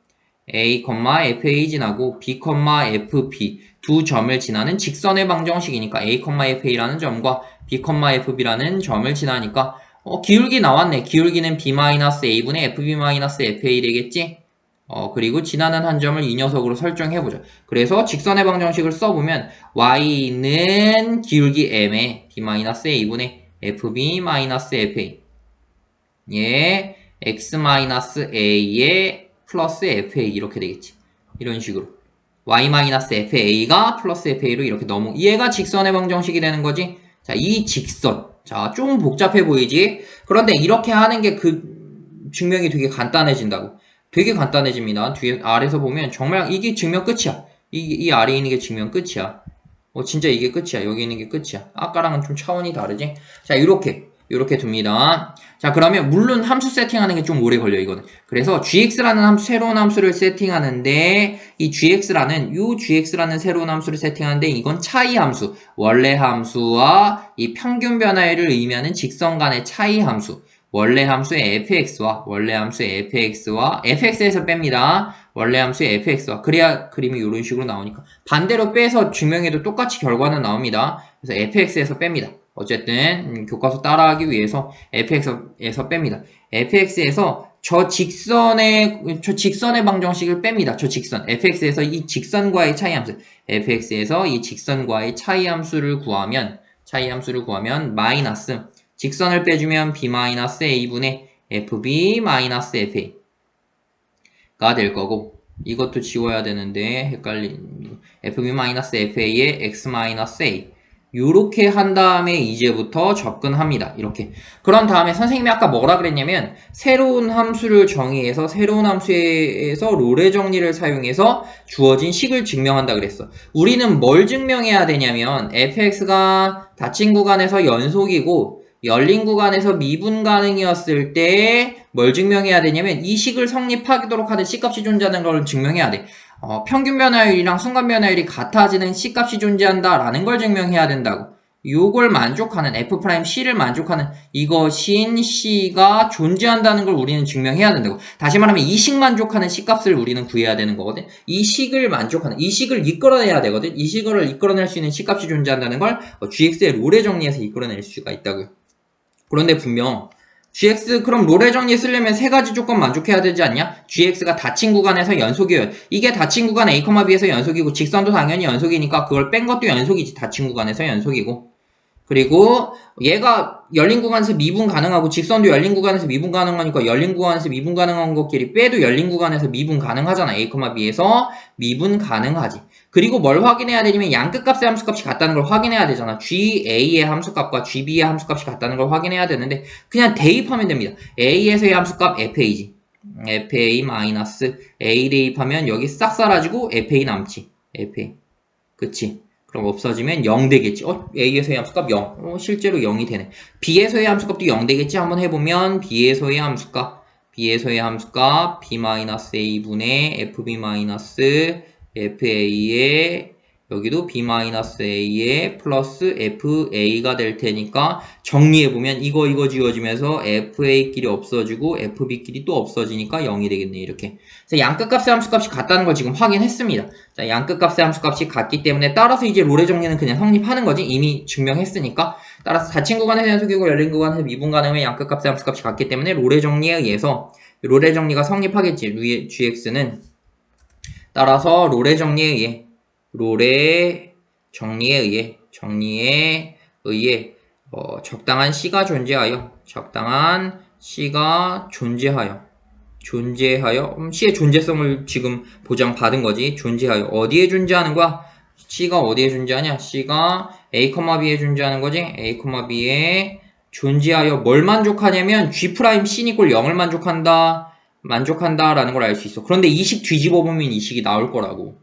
a, fa 지나고 b, fb 두 점을 지나는 직선의 방정식이니까 a, fa라는 점과 b, fb라는 점을 지나니까 기울기 나왔네. 기울기는 b-a분의 fb-fa 되겠지? 그리고 지나는 한 점을 이 녀석으로 설정해보자. 그래서 직선의 방정식을 써보면 y는 기울기 m에 b-a분의 fb-fa 예, x-a에 플러스 fa 이렇게 되겠지. 이런 식으로 y-fa가 플러스 fa로 이렇게 얘가 직선의 방정식이 되는 거지. 자, 이 직선. 자, 좀 복잡해 보이지? 그런데 이렇게 하는 게 증명이 되게 간단해진다고. 되게 간단해집니다. 뒤에 아래에서 보면 정말 이게 증명 끝이야. 이 아래에 있는 게 증명 끝이야. 진짜 이게 끝이야. 여기 있는 게 끝이야. 아까랑은 좀 차원이 다르지? 자, 이렇게 둡니다. 자, 그러면 물론 함수 세팅하는 게 좀 오래 걸려, 이거는. 그래서 gx라는 새로운 함수를 세팅하는데 이 gx라는 새로운 함수를 세팅하는데 이건 차이 함수, 원래 함수와 이 평균 변화율을 의미하는 직선 간의 차이 함수, 원래 함수의 fx와 fx에서 뺍니다. 원래 함수의 fx와 그래야 그림이 이런 식으로 나오니까 반대로 빼서 증명해도 똑같이 결과는 나옵니다. 그래서 fx에서 뺍니다. 어쨌든 교과서 따라하기 위해서 fx에서 뺍니다. fx에서 저 직선의 방정식을 뺍니다. 저 직선 fx에서 이 직선과의 차이 함수 fx에서 이 직선과의 차이 함수를 구하면 마이너스 직선을 빼주면 b-a분의 fb-fa가 될 거고, 이것도 지워야 되는데 fb-fa에 x-a 요렇게 한 다음에 이제부터 접근합니다. 이렇게. 그런 다음에 선생님이 아까 뭐라 그랬냐면 새로운 함수를 정의해서 새로운 함수에서 로레 정리를 사용해서 주어진 식을 증명한다 그랬어. 우리는 뭘 증명해야 되냐면 fx가 닫힌 구간에서 연속이고 열린 구간에서 미분 가능이었을 때 뭘 증명해야 되냐면 이 식을 성립하도록 하는 C값이 존재하는 걸 증명해야 돼. 평균 변화율이랑 순간 변화율이 같아지는 C값이 존재한다라는 걸 증명해야 된다고. 요걸 만족하는 F'C를 만족하는 이것인 C가 존재한다는 걸 우리는 증명해야 된다고. 다시 말하면 이 식 만족하는 C값을 우리는 구해야 되는 거거든. 이 식을 만족하는, 이 식을 이끌어내야 되거든. 이 식을 이끌어낼 수 있는 C값이 존재한다는 걸 GX의 롤에 정리해서 이끌어낼 수가 있다고요. 그런데 분명 GX 그럼 롤에 정리 쓰려면 세 가지 조건 만족해야 되지 않냐? GX가 닫힌 구간에서 연속이에요. 이게 닫힌 구간 A, B에서 연속이고 직선도 당연히 연속이니까 그걸 뺀 것도 연속이지. 닫힌 구간에서 연속이고. 그리고 얘가 열린 구간에서 미분 가능하고 직선도 열린 구간에서 미분 가능하니까 열린 구간에서 미분 가능한 것끼리 빼도 열린 구간에서 미분 가능하잖아. A, B에서 미분 가능하지. 그리고 뭘 확인해야 되냐면 양끝값의 함수값이 같다는 걸 확인해야 되잖아. GA의 함수값과 GB의 함수값이 같다는 걸 확인해야 되는데 그냥 대입하면 됩니다. A에서의 함수값 FA지. FA-A 대입하면 여기 싹 사라지고 FA 남지. FA. 그치? 그럼 없어지면 0 되겠지. A에서의 함수값 0. 실제로 0이 되네. B에서의 함수값도 0 되겠지. 한번 해보면 B에서의 함수값 B-A분의 FB-FA의 여기도 B-A의 플러스 FA가 될 테니까 정리해보면 이거 지워지면서 FA끼리 없어지고 FB끼리 또 없어지니까 0이 되겠네. 이렇게. 그래서 양끝값의 함수값이 같다는 걸 지금 확인했습니다. 자, 양끝값의 함수값이 같기 때문에 따라서 이제 롤의 정리는 그냥 성립하는 거지. 이미 증명했으니까. 따라서 닫힌 구간에서 연속이고 열린 구간에서 미분 가능한 양끝값의 함수값이 같기 때문에 롤의 정리에 의해서 롤의 정리가 성립하겠지. GX는. 따라서 롤의 정리에 의해 적당한 C가 존재하여 C의 존재성을 지금 보장받은 거지. 존재하여 어디에 존재하는 거야? C가 어디에 존재하냐? C가 A, B에 존재하는 거지. A, B에 존재하여 뭘 만족하냐면 G'C 이꼴 0을 만족한다라는 걸 알 수 있어. 그런데 이 식 뒤집어 보면 이 식이 나올 거라고.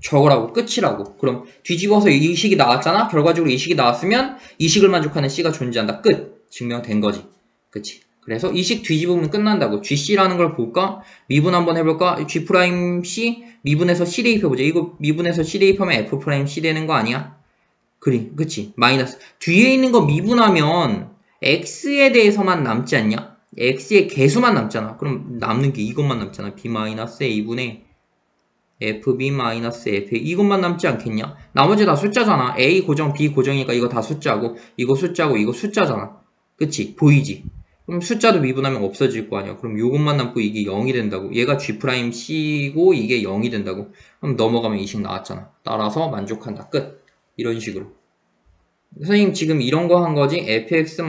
저거라고 끝이라고. 그럼 뒤집어서 이 식이 나왔잖아. 결과적으로 이 식이 나왔으면 이 식을 만족하는 C가 존재한다. 끝. 증명된 거지. 그치? 그래서 이 식 뒤집으면 끝난다고. GC라는 걸 볼까? 미분 한번 해볼까? G'C 미분해서 C 대입해보자. 이거 미분해서 C 대입하면 F'C 되는 거 아니야? 그치? 마이너스. 뒤에 있는 거 미분하면 X에 대해서만 남지 않냐? X의 개수만 남잖아. 그럼 남는 게 이것만 남잖아. B-A분의 FB-FA 이것만 남지 않겠냐? 나머지 다 숫자잖아. A 고정, B 고정이니까 이거 다 숫자고 이거 숫자고 이거 숫자잖아. 그치? 보이지? 그럼 숫자도 미분하면 없어질 거 아니야. 그럼 요것만 남고 이게 0이 된다고. 얘가 G'C고 이게 0이 된다고. 그럼 넘어가면 이 식 나왔잖아. 따라서 만족한다. 끝. 이런 식으로. 선생님 지금 이런 거 한 거지? fx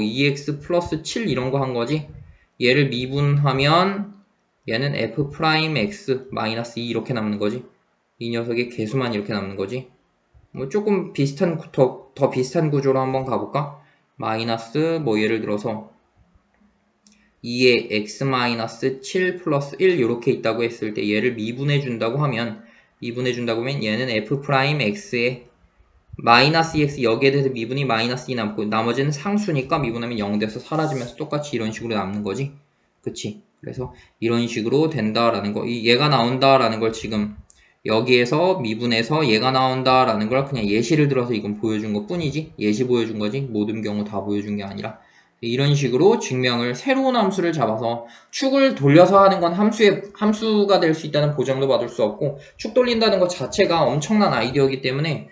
EX 플러스 7 이런 거 한 거지? 얘를 미분하면 얘는 F'X 마이너스 2 이렇게 남는 거지. 이 녀석의 개수만 이렇게 남는 거지. 뭐 조금 비슷한, 더 비슷한 구조로 한번 가볼까? 마이너스, 예를 들어서 2의 X-7 플러스 1 이렇게 있다고 했을 때 얘를 미분해준다고 하면 얘는 F'X에 마이너스 2x 여기에 대해서 미분이 마이너스 2 남고 나머지는 상수니까 미분하면 0 돼서 사라지면서 똑같이 이런 식으로 남는 거지. 그치? 그래서 이런 식으로 된다라는 거, 얘가 나온다라는 걸 지금 여기에서 미분해서 얘가 나온다라는 걸 그냥 예시를 들어서 이건 보여준 것 뿐이지. 예시 보여준 거지. 모든 경우 다 보여준 게 아니라. 이런 식으로 증명을 새로운 함수를 잡아서 축을 돌려서 하는 건 함수가 될 수 있다는 보장도 받을 수 없고 축 돌린다는 것 자체가 엄청난 아이디어이기 때문에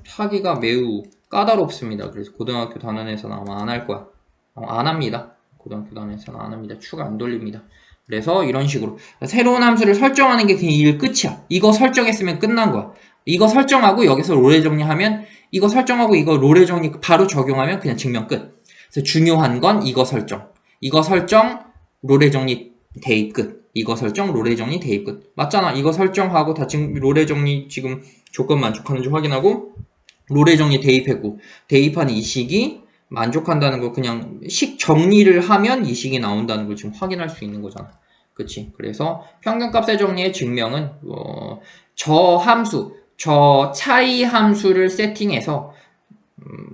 하기가 매우 까다롭습니다. 그래서 고등학교 단원에서는 아마 안 할 거야. 안 합니다. 고등학교 단원에서는 안 합니다. 축 안 돌립니다. 그래서 이런 식으로 새로운 함수를 설정하는 게 그냥 일 끝이야. 이거 설정했으면 끝난 거야. 이거 설정하고 여기서 롤의 정리하면 이거 설정하고 이거 롤의 정리 바로 적용하면 그냥 증명 끝. 그래서 중요한 건 이거 설정, 롤의 정리 대입 끝. 이거 설정, 롤의 정리 대입 끝. 맞잖아. 이거 설정하고 다 지금 롤의 정리 지금 조건 만족하는지 확인하고 롤의 정리 대입했고 대입한 이 식이 만족한다는 거 그냥 식 정리를 하면 이 식이 나온다는 걸 지금 확인할 수 있는 거잖아. 그치? 그래서 평균값의 정리의 증명은 저 차이 함수를 세팅해서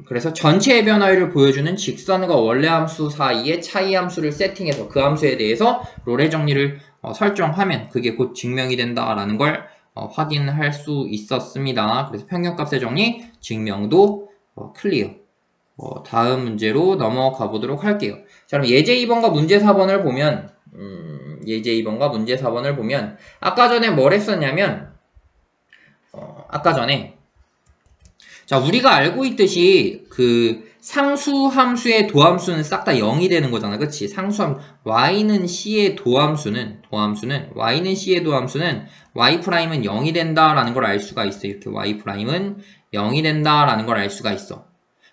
그래서 전체의 변화율을 보여주는 직선과 원래 함수 사이의 차이 함수를 세팅해서 그 함수에 대해서 롤의 정리를 설정하면 그게 곧 증명이 된다라는 걸 확인할 수 있었습니다. 그래서 평균값의 정리 증명도 클리어. 다음 문제로 넘어가 보도록 할게요. 자, 그럼 예제 2번과 문제 4번을 보면 예제 2번과 문제 4번을 보면 아까 전에 뭘 했었냐면 아까 전에 자, 우리가 알고 있듯이 그 상수함수의 도함수는 싹 다 0이 되는 거잖아. 그치? 상수함 y는 c의 도함수는 y는 c의 도함수는 y'은 0이 된다라는 걸 알 수가 있어. 이렇게 y'은 0이 된다라는 걸 알 수가 있어.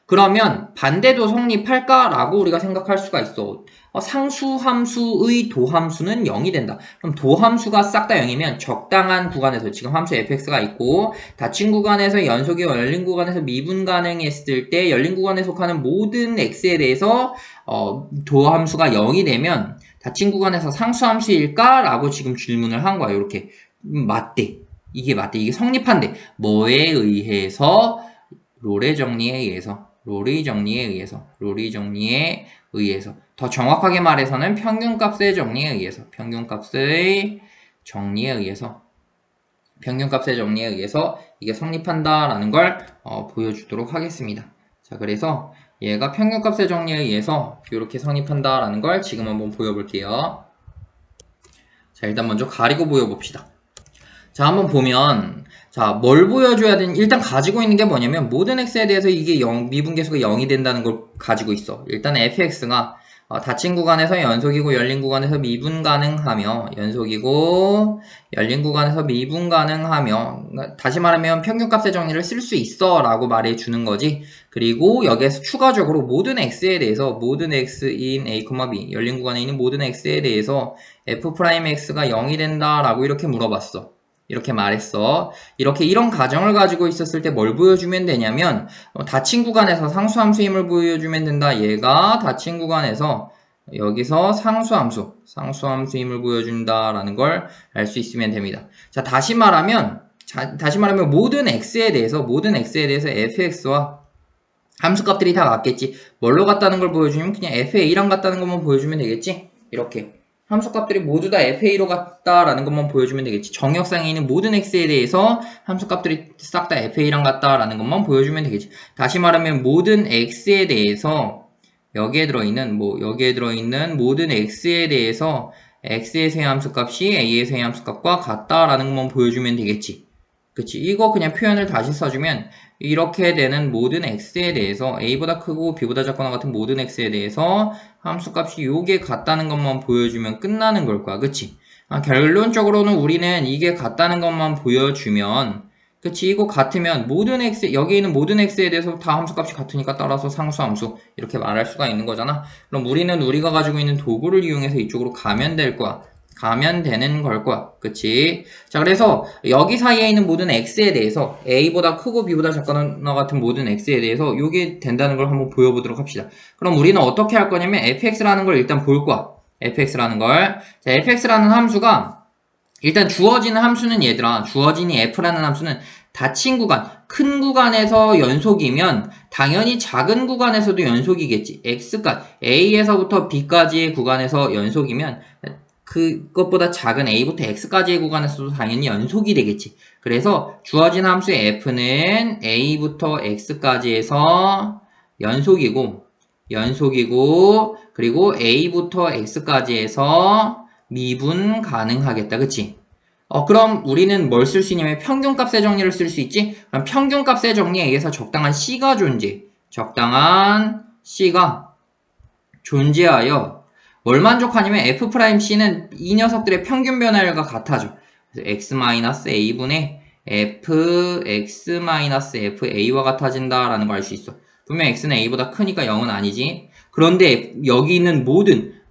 그러면 반대도 성립할까라고 우리가 생각할 수가 있어. 상수함수의 도함수는 0이 된다. 그럼 도함수가 싹 다 0이면 적당한 구간에서 지금 함수 fx가 있고 닫힌 구간에서 연속이고 열린 구간에서 미분 가능했을 때 열린 구간에 속하는 모든 x에 대해서 도함수가 0이 되면 닫힌 구간에서 상수함수일까? 라고 지금 질문을 한 거야. 이렇게 맞대. 이게 맞대. 이게 성립한대. 뭐에 의해서? 롤의 정리에 의해서 더 정확하게 말해서는 평균값의 정리에 의해서 이게 성립한다라는 걸 보여주도록 하겠습니다. 자, 그래서 얘가 평균값의 정리에 의해서 이렇게 성립한다라는 걸 지금 한번 보여볼게요. 자, 일단 먼저 가리고 보여봅시다. 자, 한번 보면 자, 뭘 보여줘야 되는 일단 가지고 있는 게 뭐냐면 모든 x에 대해서 이게 미분계수가 0이 된다는 걸 가지고 있어. 일단 fx가 닫힌 구간에서 연속이고 열린 구간에서 미분 가능하며 다시 말하면 평균값의 정리를 쓸 수 있어 라고 말해 주는 거지. 그리고 여기에서 추가적으로 모든 x에 대해서 모든 x인 a, b 열린 구간에 있는 모든 x에 대해서 f'x가 0이 된다 라고 이렇게 물어봤어. 이렇게 말했어. 이런 가정을 가지고 있었을 때 뭘 보여주면 되냐면 닫힌 구간에서 상수함수임을 보여주면 된다. 얘가 닫힌 구간에서 여기서 상수함수임을 보여준다라는 걸 알 수 있으면 됩니다. 자, 다시 말하면 모든 x에 대해서 fx와 함수값들이 다 같겠지. 뭘로 같다는 걸 보여주면 그냥 fa랑 같다는 것만 보여주면 되겠지. 이렇게. 함수값들이 모두 다 FA로 같다라는 것만 보여주면 되겠지. 정역상에 있는 모든 X에 대해서 함수값들이 싹 다 FA랑 같다라는 것만 보여주면 되겠지. 다시 말하면 모든 X에 대해서 여기에 들어있는 모든 X에 대해서 X에서의 함수값이 A에서의 함수값과 같다라는 것만 보여주면 되겠지. 그치? 이거 그냥 표현을 다시 써주면 이렇게 되는 모든 x에 대해서 a보다 크고 b보다 작거나 같은 모든 x에 대해서 함수값이 요게 같다는 것만 보여주면 끝나는 걸 거야. 그치? 결론적으로는 우리는 이게 같다는 것만 보여주면 그치? 이거 같으면 여기 있는 모든 x에 대해서 다 함수값이 같으니까 따라서 상수함수 이렇게 말할 수가 있는 거잖아. 그럼 우리는 우리가 가지고 있는 도구를 이용해서 이쪽으로 가면 될 거야. 가면 되는 걸 거야. 그치? 자, 그래서 여기 사이에 있는 모든 x에 대해서 a보다 크고 b보다 작거나 같은 모든 x에 대해서 이게 된다는 걸 한번 보여보도록 합시다. 그럼 우리는 어떻게 할 거냐면 fx라는 걸 일단 볼 거야. fx라는 걸. 자, fx라는 함수가 일단 주어지는 함수는 주어진 이 f라는 함수는 닫힌 구간, 큰 구간에서 연속이면 당연히 작은 구간에서도 연속이겠지. x까지, a에서부터 b까지의 구간에서 연속이면 그것보다 작은 a부터 x까지의 구간에서도 당연히 연속이 되겠지. 그래서 주어진 함수의 f는 a부터 x까지에서 연속이고 그리고 a부터 x까지에서 미분 가능하겠다. 그치? 그럼 우리는 뭘 쓸 수 있냐면 평균값의 정리를 쓸 수 있지? 그럼 평균값의 정리에 의해서 적당한 c가 존재하여 뭘 만족하냐면 f'c는 이 녀석들의 평균 변화율과 같아져. 그래서 x-a분의 fx-fa와 같아진다라는 걸 알 수 있어. 분명 x는 a보다 크니까 0은 아니지. 그런데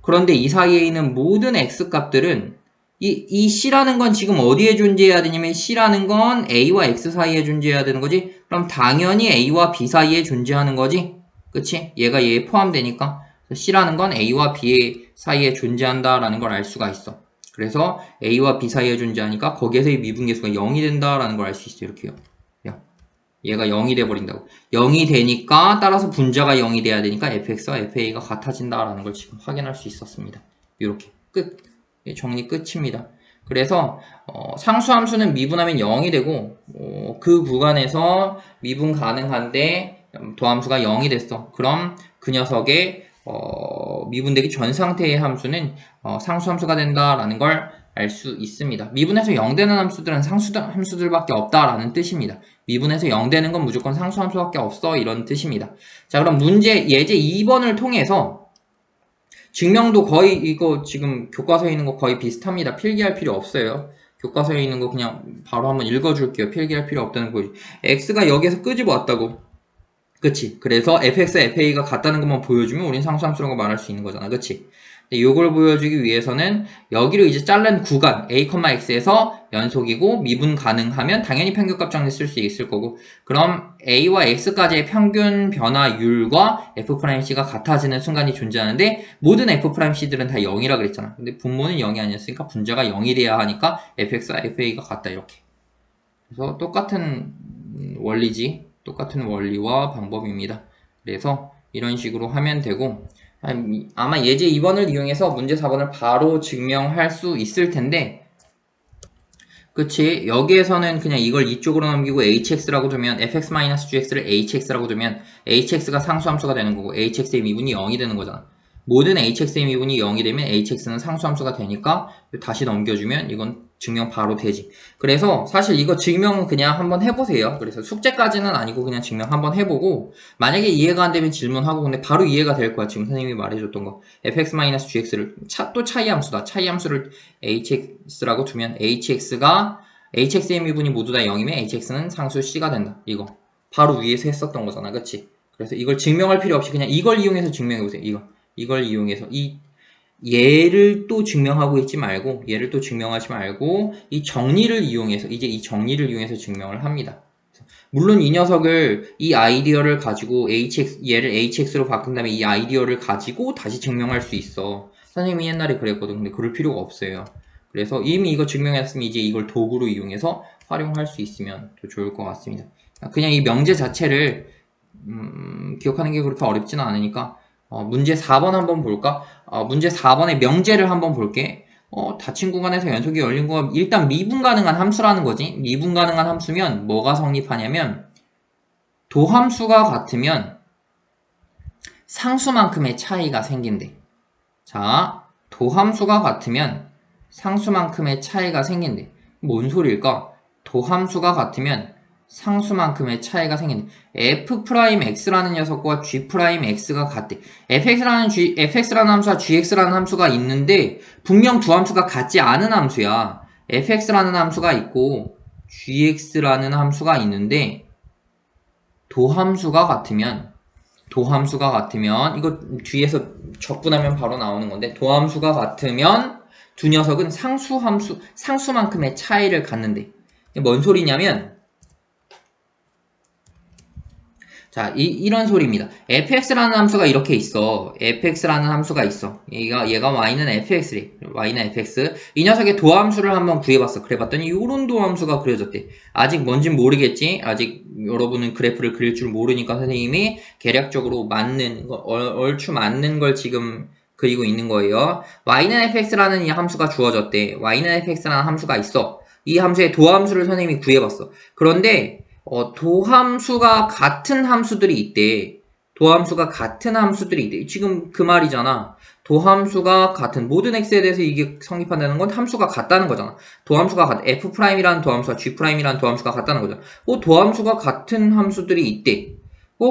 그런데 이 사이에 있는 모든 x 값들은 이 c라는 건 지금 어디에 존재해야 되냐면 c라는 건 a와 x 사이에 존재해야 되는 거지. 그럼 당연히 a와 b 사이에 존재하는 거지. 그치? 얘가 얘에 포함되니까. C라는 건 A와 B 사이에 존재한다라는 걸 알 수가 있어. 그래서 A와 B 사이에 존재하니까 거기에서의 미분계수가 0이 된다라는 걸 알 수 있어. 이렇게요. 얘가 0이 돼버린다고. 0이 되니까 따라서 분자가 0이 돼야 되니까 fx와 fa가 같아진다라는 걸 지금 확인할 수 있었습니다. 이렇게 정리 끝입니다. 그래서 상수함수는 미분하면 0이 되고 그 구간에서 미분 가능한데 도함수가 0이 됐어. 그럼 그 녀석의 미분되기 전 상태의 함수는 상수함수가 된다라는 걸 알 수 있습니다. 미분해서 0 되는 함수들은 상수함수들밖에 없다라는 뜻입니다. 미분해서 0 되는 건 무조건 상수함수밖에 없어 이런 뜻입니다. 자, 그럼 예제 2번을 통해서 증명도 거의 이거 지금 교과서에 있는 거 거의 비슷합니다. 필기할 필요 없어요. 교과서에 있는 거 그냥 바로 한번 읽어줄게요. 필기할 필요 없다는 거. x가 여기에서 끄집어 왔다고. 그치? 그래서 fx, fa가 같다는 것만 보여주면 우린 상수함수라고 말할 수 있는 거잖아. 그치? 이걸 보여주기 위해서는 여기를 이제 자른 구간 a, x에서 연속이고 미분 가능하면 당연히 평균값 정리 쓸 수 있을 거고, 그럼 a와 x까지의 평균 변화율과 f'c가 같아지는 순간이 존재하는데 모든 f'c들은 다 0이라 그랬잖아. 근데 분모는 0이 아니었으니까 분자가 0이 돼야 하니까 fx와 fa가 같다 이렇게. 그래서 똑같은 원리지. 똑같은 원리와 방법입니다. 그래서 이런 식으로 하면 되고, 아마 예제 2번을 이용해서 문제 4번을 바로 증명할 수 있을 텐데, 그치? 여기에서는 그냥 이걸 이쪽으로 넘기고 hx라고 두면 fx-gx를 hx라고 두면 hx가 상수함수가 되는 거고 hx의 미분이 0이 되는 거잖아. 모든 hx의 미분이 0이 되면 hx는 상수함수가 되니까 다시 넘겨주면 이건 증명 바로 되지. 그래서 사실 이거 증명 그냥 한번 해보세요. 그래서 숙제까지는 아니고 그냥 증명 한번 해보고, 만약에 이해가 안 되면 질문하고, 근데 바로 이해가 될 거야. 지금 선생님이 말해줬던 거. fx-gx를 또 차이함수다. 차이함수를 hx라고 두면 hx의 미분이 모두 다 0이면 hx는 상수 c가 된다. 이거 바로 위에서 했었던 거잖아. 그치? 그래서 이걸 증명할 필요 없이 그냥 이걸 이용해서 증명해보세요. 이걸 이용해서 얘를 또 증명하고 있지 말고, 얘를 또 증명하지 말고 이 정리를 이용해서, 이제 이 정리를 이용해서 증명을 합니다. 물론 이 녀석을, 이 아이디어를 가지고 얘를 hx로 바꾼 다음에 이 아이디어를 가지고 다시 증명할 수 있어. 선생님이 옛날에 그랬거든. 근데 그럴 필요가 없어요. 그래서 이미 이거 증명했으면 이제 이걸 도구로 이용해서 활용할 수 있으면 더 좋을 것 같습니다. 그냥 이 명제 자체를 기억하는 게 그렇게 어렵지는 않으니까 문제 4번 한번 볼까? 문제 4번의 명제를 한번 볼게. 닫힌 구간에서 연속이 열린 거, 일단 미분 가능한 함수라는 거지. 미분 가능한 함수면 뭐가 성립하냐면, 도함수가 같으면 상수만큼의 차이가 생긴대. 자, 도함수가 같으면 상수만큼의 차이가 생긴대. 뭔 소리일까? 도함수가 같으면 상수만큼의 차이가 생긴대. f'x라는 녀석과 g'x가 같대. fx라는 함수와 gx라는 함수가 있는데 분명 두 함수가 같지 않은 함수야. fx라는 함수가 있고 gx라는 함수가 있는데 도함수가 같으면 이거 뒤에서 적분하면 바로 나오는 건데, 도함수가 같으면 두 녀석은 상수만큼의 차이를 갖는데, 뭔 소리냐면, 자, 이런 소리입니다. fx라는 함수가 이렇게 있어. fx라는 함수가 있어. 얘가 y는 fx래. y는 fx. 이 녀석의 도함수를 한번 구해봤어. 그래봤더니 요런 도함수가 그려졌대. 아직 뭔진 모르겠지? 아직 여러분은 그래프를 그릴 줄 모르니까 선생님이 계략적으로 얼추 맞는 걸 지금 그리고 있는 거예요. y는 fx라는 이 함수가 주어졌대. y는 fx라는 함수가 있어. 이 함수의 도함수를 선생님이 구해봤어. 그런데 도함수가 같은 함수들이 있대. 지금 그 말이잖아. 도함수가 같은, 모든 x에 대해서 이게 성립한다는 건 함수가 같다는 거잖아. 도함수가 같은, f'이라는 도함수와 g'이라는 도함수가 같다는 거잖아. 도함수가 같은 함수들이 있대.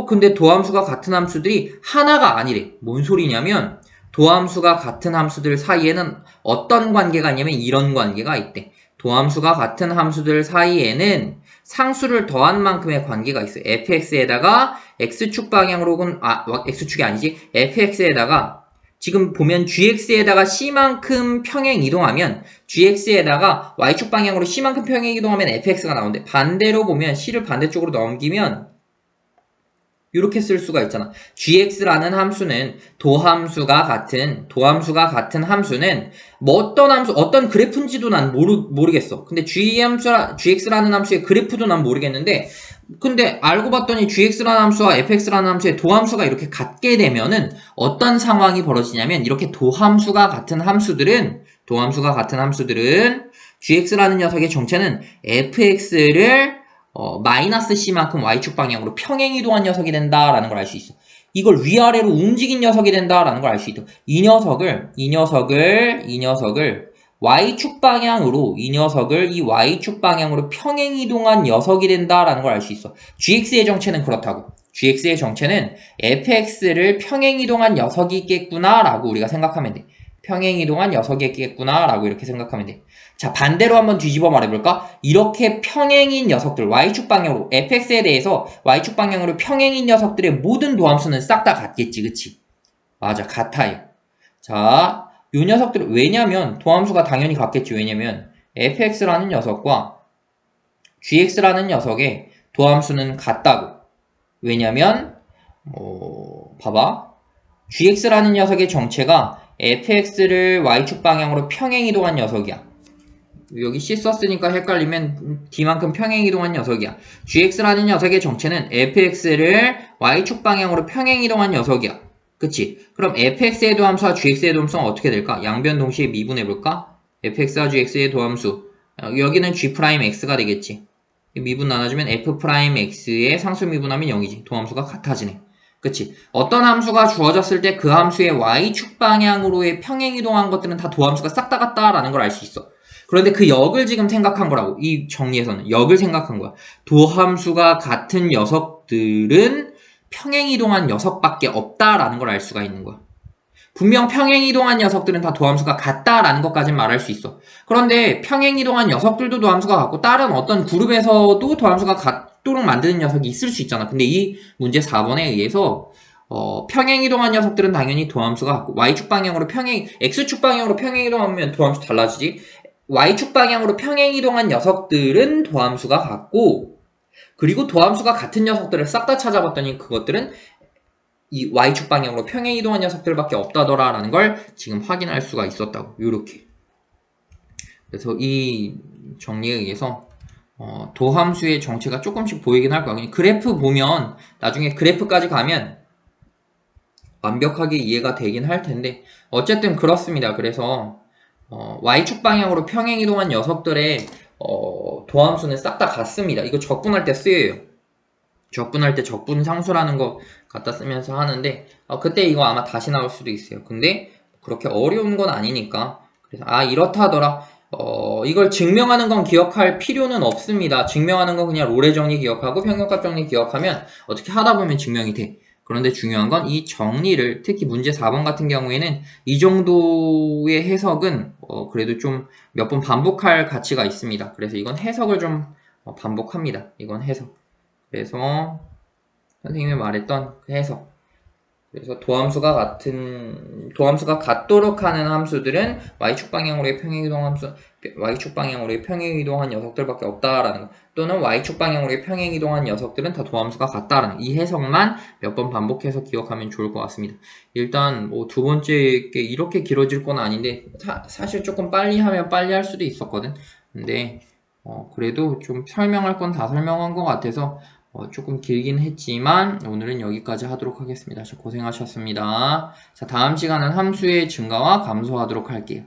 근데 도함수가 같은 함수들이 하나가 아니래. 뭔 소리냐면, 도함수가 같은 함수들 사이에는 어떤 관계가 있냐면 이런 관계가 있대. 도함수가 같은 함수들 사이에는 상수를 더한 만큼의 관계가 있어요. fx에다가 x축 방향으로 혹은 x축이 아니지, fx에다가 지금 보면 gx에다가 c만큼 평행 이동하면, gx에다가 y축 방향으로 c만큼 평행 이동하면 fx가 나오는데, 반대로 보면 c를 반대쪽으로 넘기면 이렇게 쓸 수가 있잖아. gx라는 함수는 도함수가 같은 함수는 뭐 어떤 그래프인지도 난 모르겠어. 근데 gx라는 함수의 그래프도 난 모르겠는데, 근데 알고 봤더니 gx라는 함수와 fx라는 함수의 도함수가 이렇게 같게 되면은 어떤 상황이 벌어지냐면, 이렇게 도함수가 같은 함수들은 gx라는 녀석의 정체는 fx를 마이너스 c만큼 y축 방향으로 평행이동한 녀석이 된다라는 걸 알 수 있어. 이걸 위아래로 움직인 녀석이 된다라는 걸 알 수 있다. 이 녀석을 y축 방향으로 이 y축 방향으로 평행이동한 녀석이 된다라는 걸 알 수 있어. gx의 정체는 그렇다고. gx의 정체는 fx를 평행이동한 녀석이 있겠구나라고 우리가 생각하면 돼. 평행이동한 녀석이 있겠구나라고 이렇게 생각하면 돼. 자, 반대로 한번 뒤집어 말해볼까? 이렇게 평행인 녀석들, y축 방향으로, fx에 대해서 y축 방향으로 평행인 녀석들의 모든 도함수는 싹 다 같겠지, 그치? 맞아, 같아요. 자, 요 녀석들은, 왜냐면, 도함수가 당연히 같겠지. 왜냐면, fx라는 녀석과 gx라는 녀석의 도함수는 같다고. 왜냐면, 봐봐. gx라는 녀석의 정체가 fx를 y축 방향으로 평행이동한 녀석이야. 여기 C 썼으니까 헷갈리면 D만큼 평행이동한 녀석이야. gx라는 녀석의 정체는 fx를 y축 방향으로 평행이동한 녀석이야. 그치? 그럼 fx의 도함수와 gx의 도함수는 어떻게 될까? 양변 동시에 미분해볼까? fx와 gx의 도함수. 여기는 g'x가 되겠지. 미분 나눠주면 f'x의 상수 미분하면 0이지. 도함수가 같아지네. 그치? 어떤 함수가 주어졌을 때 그 함수의 y축 방향으로의 평행이동한 것들은 다 도함수가 싹 다 같다라는 걸 알 수 있어. 그런데 그 역을 지금 생각한 거라고. 이 정리에서는 역을 생각한 거야. 도함수가 같은 녀석들은 평행이동한 녀석밖에 없다라는 걸 알 수가 있는 거야. 분명 평행이동한 녀석들은 다 도함수가 같다라는 것까진 말할 수 있어. 그런데 평행이동한 녀석들도 도함수가 같고 다른 어떤 그룹에서도 도함수가 같도록 만드는 녀석이 있을 수 있잖아. 근데 이 문제 4번에 의해서 평행이동한 녀석들은 당연히 도함수가 같고 y축 방향으로 x축 방향으로 평행이동하면 도함수 달라지지. y축 방향으로 평행이동한 녀석들은 도함수가 같고 그리고 도함수가 같은 녀석들을 싹 다 찾아봤더니 그것들은 이 y축 방향으로 평행이동한 녀석들밖에 없다더라라는 걸 지금 확인할 수가 있었다고. 요렇게. 그래서 이 정리에 의해서 도함수의 정체가 조금씩 보이긴 할 거야. 그래프 보면 나중에 그래프까지 가면 완벽하게 이해가 되긴 할 텐데 어쨌든 그렇습니다. 그래서 y축 방향으로 평행이동한 녀석들의 도함수는 싹 다 같습니다. 이거 적분할 때 쓰여요. 적분할 때 적분상수라는 거 갖다 쓰면서 하는데 그때 이거 아마 다시 나올 수도 있어요. 근데 그렇게 어려운 건 아니니까 그래서 이렇다더라. 이걸 증명하는 건 기억할 필요는 없습니다. 증명하는 건 그냥 롤의 정리 기억하고 평균값 정리 기억하면 어떻게 하다 보면 증명이 돼. 그런데 중요한 건 이 정리를 특히 문제 4번 같은 경우에는 이 정도의 해석은 그래도 좀 몇 번 반복할 가치가 있습니다. 그래서 이건 해석을 좀 반복합니다. 이건 해석. 그래서 선생님이 말했던 그 해석. 그래서 도함수가 같도록 하는 함수들은 y축 방향으로의 y축 방향으로의 평행이동한 녀석들밖에 없다라는 거. 또는 y축 방향으로의 평행이동한 녀석들은 다 도함수가 같다라는 이 해석만 몇 번 반복해서 기억하면 좋을 것 같습니다. 일단 뭐 두 번째 게 이렇게 길어질 건 아닌데 사실 조금 빨리 하면 빨리 할 수도 있었거든. 근데 그래도 좀 설명할 건 다 설명한 것 같아서 조금 길긴 했지만 오늘은 여기까지 하도록 하겠습니다. 고생하셨습니다. 자, 다음 시간은 함수의 증가와 감소하도록 할게요.